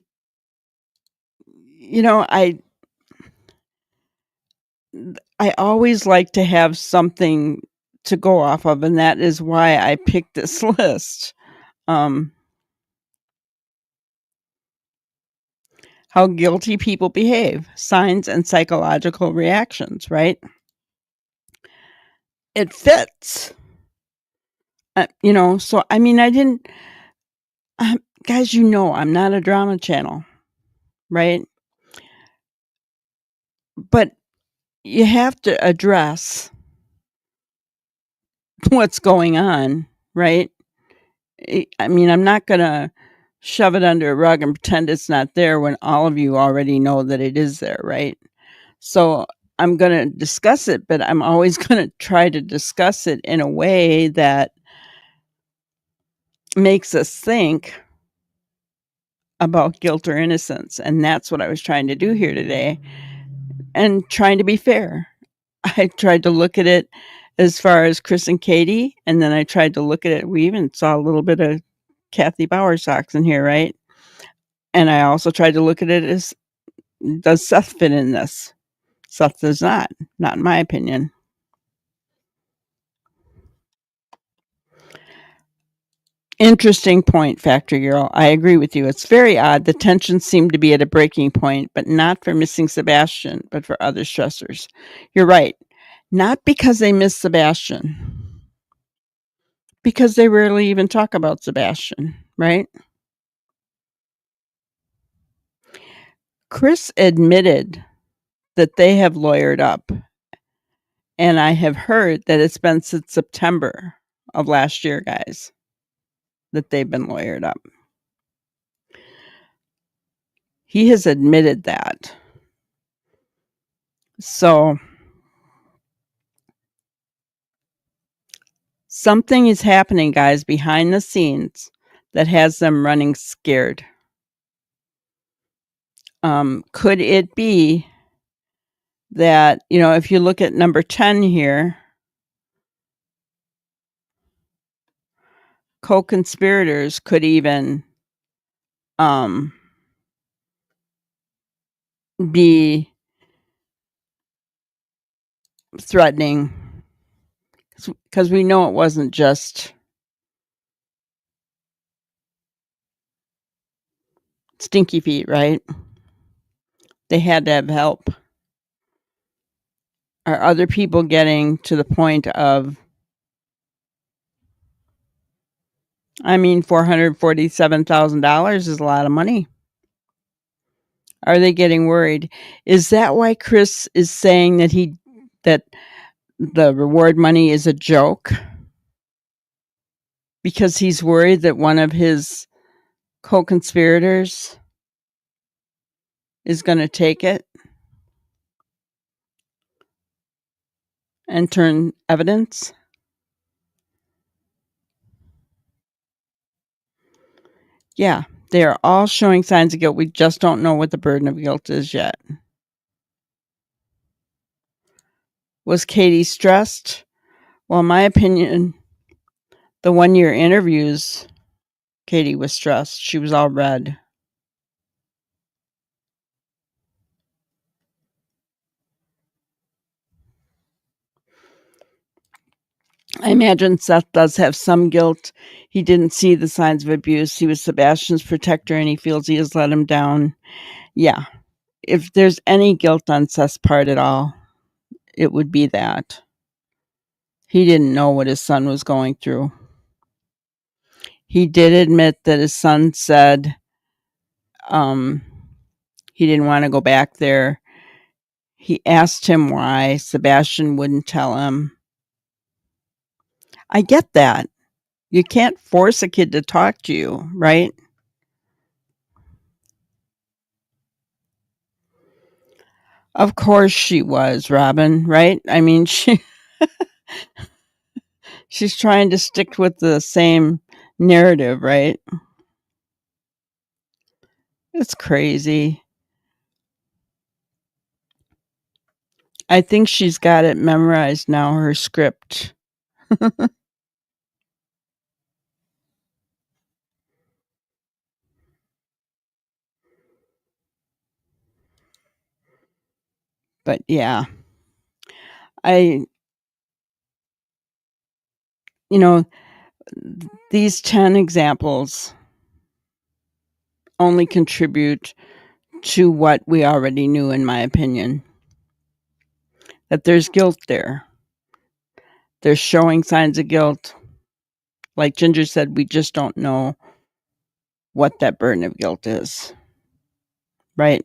I always like to have something to go off of, and that is why I picked this list. How guilty people behave, signs and psychological reactions, right? It fits. So I mean, I didn't, guys, I'm not a drama channel, right? But you have to address what's going on, right? I mean, I'm not going to shove it under a rug and pretend it's not there when all of you already know that it is there, right? So I'm going to discuss it, but I'm always going to try to discuss it in a way that makes us think about guilt or innocence. And that's what I was trying to do here today, and trying to be fair. I tried to look at it as far as Chris and Katie, and then I tried to look at it. We even saw a little bit of Kathy Bauer socks in here, right? And I also tried to look at it as, does Seth fit in this? Seth does not in my opinion. Interesting point, Factory Girl. I agree with you. It's very odd. The tensions seem to be at a breaking point, but not for missing Sebastian, but for other stressors. You're right. Not because they miss Sebastian, because they rarely even talk about Sebastian, right? Chris admitted that they have lawyered up, and I have heard that it's been since September of last year, guys, that they've been lawyered up. He has admitted that. So something is happening, guys, behind the scenes that has them running scared. Could it be that, if you look at number 10 here, co-conspirators could even be threatening, because we know it wasn't just Stinky Feet, right? They had to have help. Are other people getting to the point of, $447,000 is a lot of money. Are they getting worried? Is that why Chris is saying that the reward money is a joke? Because he's worried that one of his co-conspirators is going to take it and turn evidence? Yeah, they are all showing signs of guilt. We just don't know what the burden of guilt is yet. Was Katie stressed? Well, in my opinion, the 1-year interviews, Katie was stressed. She was all red. I imagine Seth does have some guilt. He didn't see the signs of abuse. He was Sebastian's protector and he feels he has let him down. Yeah. If there's any guilt on Seth's part at all, it would be that. He didn't know what his son was going through. He did admit that his son said he didn't want to go back there. He asked him why. Sebastian wouldn't tell him. I get that. You can't force a kid to talk to you, right? Of course she was, Robin, right? I mean, she's trying to stick with the same narrative, right? It's crazy. I think she's got it memorized now, her script. But yeah, these 10 examples only contribute to what we already knew, in my opinion. That there's guilt there. They're showing signs of guilt. Like Ginger said, we just don't know what that burden of guilt is. Right?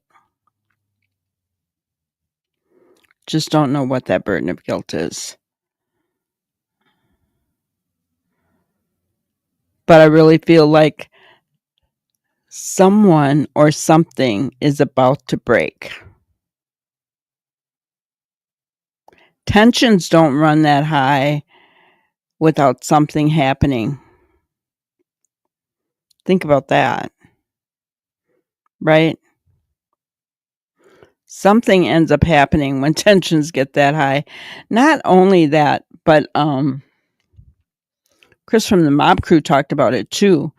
Just don't know what that burden of guilt is. But I really feel like someone or something is about to break. Tensions don't run that high without something happening. Think about that. Right? Something ends up happening when tensions get that high. Not only that, but Chris from the Mob Crew talked about it too.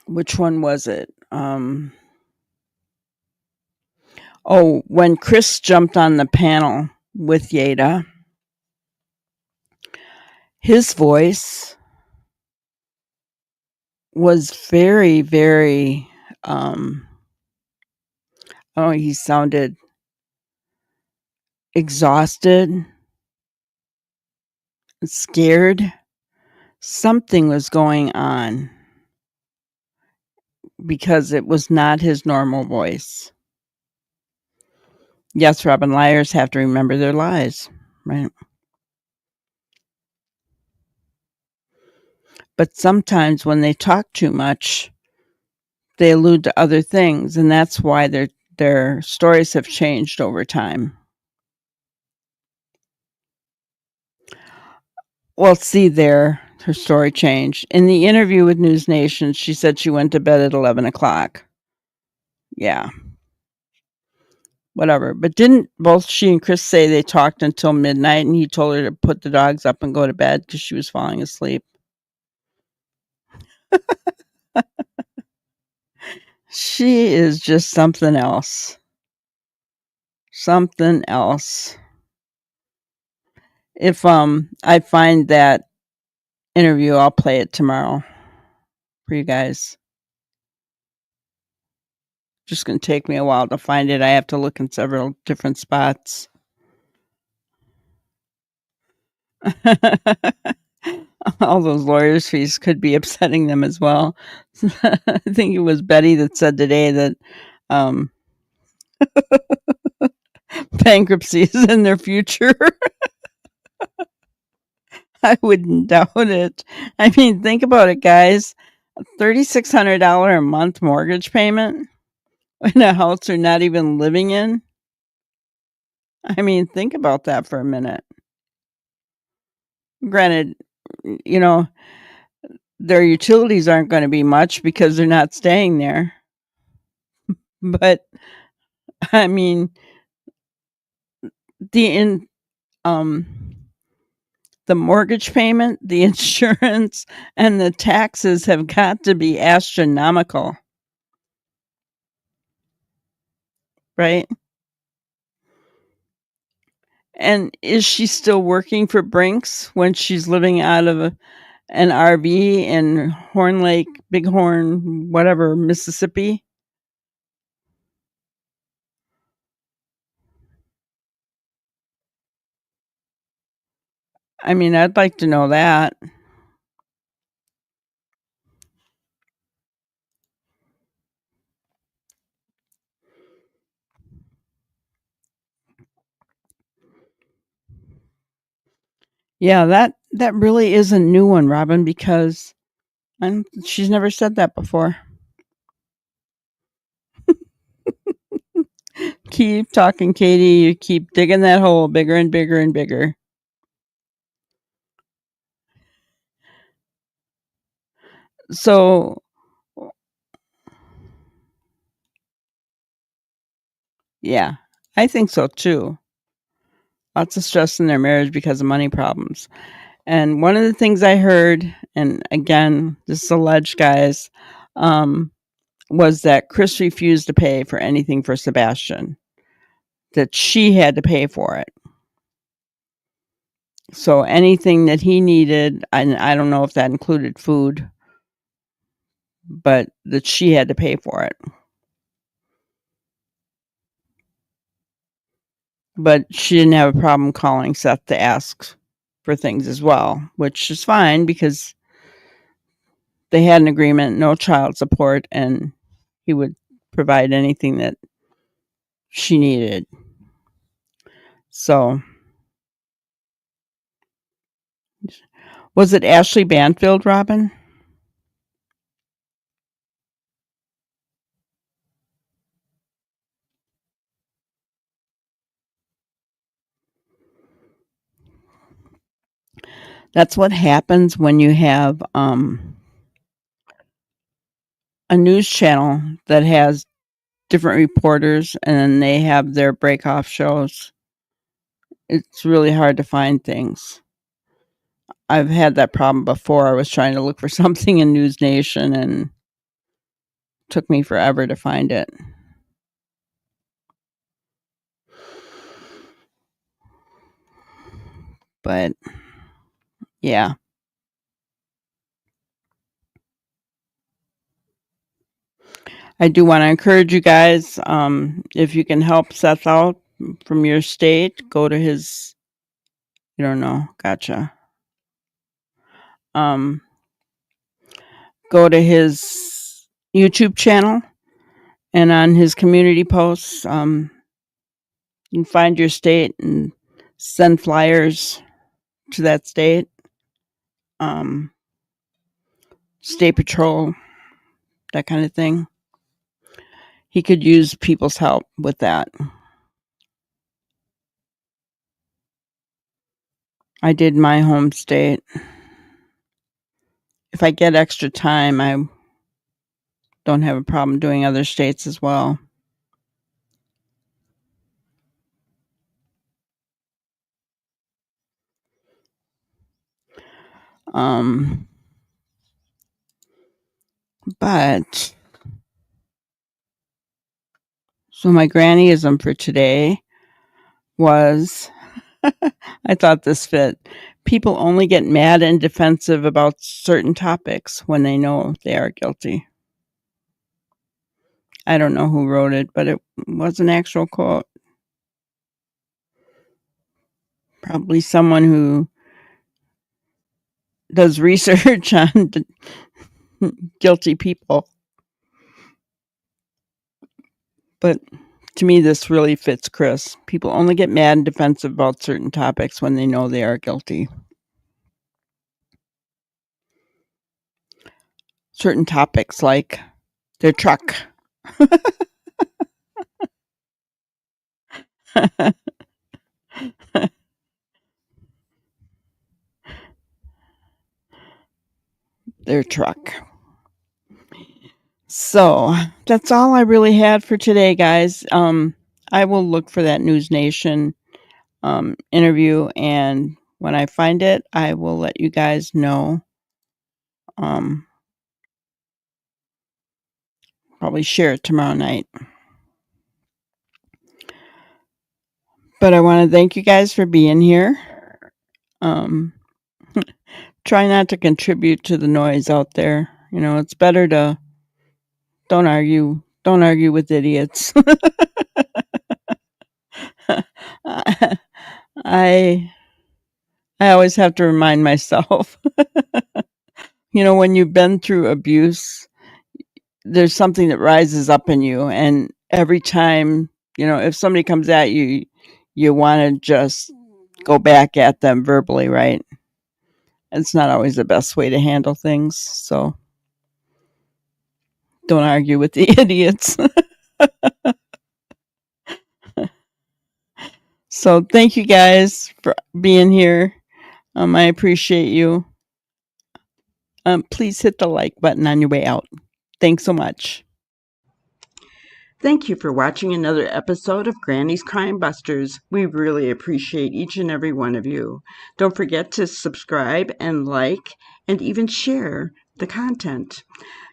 Which one was it? When Chris jumped on the panel with Yeda, his voice was very, very, he sounded exhausted, scared. Something was going on because it was not his normal voice. Yes, Robin, liars have to remember their lies, right? But sometimes when they talk too much, they allude to other things, and that's why their stories have changed over time. Well, see there, her story changed. In the interview with News Nation, she said she went to bed at 11 o'clock. Yeah. Whatever. But didn't both she and Chris say they talked until midnight and he told her to put the dogs up and go to bed because she was falling asleep? She is just something else. Something else. If I find that interview, I'll play it tomorrow for you guys. Just going to take me a while to find it. I have to look in several different spots. All those lawyers' fees could be upsetting them as well. I think it was Betty that said today that bankruptcy is in their future. I wouldn't doubt it. I mean, think about it, guys. A $3,600 a month mortgage payment in a house they're not even living in. I mean, think about that for a minute. Granted, their utilities aren't going to be much because they're not staying there. But I mean, the mortgage payment, the insurance, and the taxes have got to be astronomical. Right? And is she still working for Brinks when she's living out of an RV in Horn Lake, Bighorn, whatever, Mississippi? I mean, I'd like to know that. Yeah, that really is a new one, Robin, because she's never said that before. Keep talking, Katie. You keep digging that hole bigger and bigger and bigger. So, yeah, I think so too. Lots of stress in their marriage because of money problems. And one of the things I heard, and again, this is alleged, guys, was that Chris refused to pay for anything for Sebastian, that she had to pay for it. So anything that he needed, and I don't know if that included food, but that she had to pay for it. But she didn't have a problem calling Seth to ask for things as well, which is fine because they had an agreement, no child support, and he would provide anything that she needed. So, was it Ashley Banfield, Robin? That's what happens when you have a news channel that has different reporters and they have their break-off shows. It's really hard to find things. I've had that problem before. I was trying to look for something in News Nation and it took me forever to find it. But yeah. I do want to encourage you guys, if you can help Seth out from your state, go to his, you don't know, gotcha. Go to his YouTube channel and on his community posts, you can find your state and send flyers to that state. State patrol, that kind of thing. He could use people's help with that. I did my home state. If I get extra time, I don't have a problem doing other states as well. But so my grannyism for today was I thought this fit. People only get mad and defensive about certain topics when they know they are guilty. I don't know who wrote it, but it was an actual quote. Probably someone who does research on guilty people. But to me, this really fits Chris. People only get mad and defensive about certain topics when they know they are guilty. Certain topics like their truck. Their truck. So that's all I really had for today, guys. I will look for that News Nation interview, and when I find it, I will let you guys know. Probably share it tomorrow night. But I want to thank you guys for being here. Try not to contribute to the noise out there. It's better to don't argue with idiots. I always have to remind myself, when you've been through abuse, there's something that rises up in you, and every time, if somebody comes at you, you want to just go back at them verbally, right? It's not always the best way to handle things, so don't argue with the idiots. So thank you guys for being here. I appreciate you. Please hit the like button on your way out. Thanks so much. Thank you for watching another episode of Granny's Crime Busters. We really appreciate each and every one of you. Don't forget to subscribe and like and even share the content.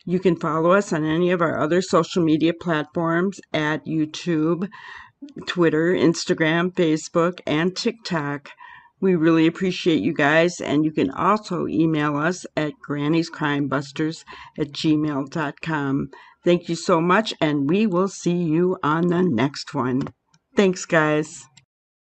You can follow us on any of our other social media platforms at YouTube, Twitter, Instagram, Facebook, and TikTok. We really appreciate you guys, and you can also email us at granniescrimebusters@gmail.com. Thank you so much, and we will see you on the next one. Thanks, guys.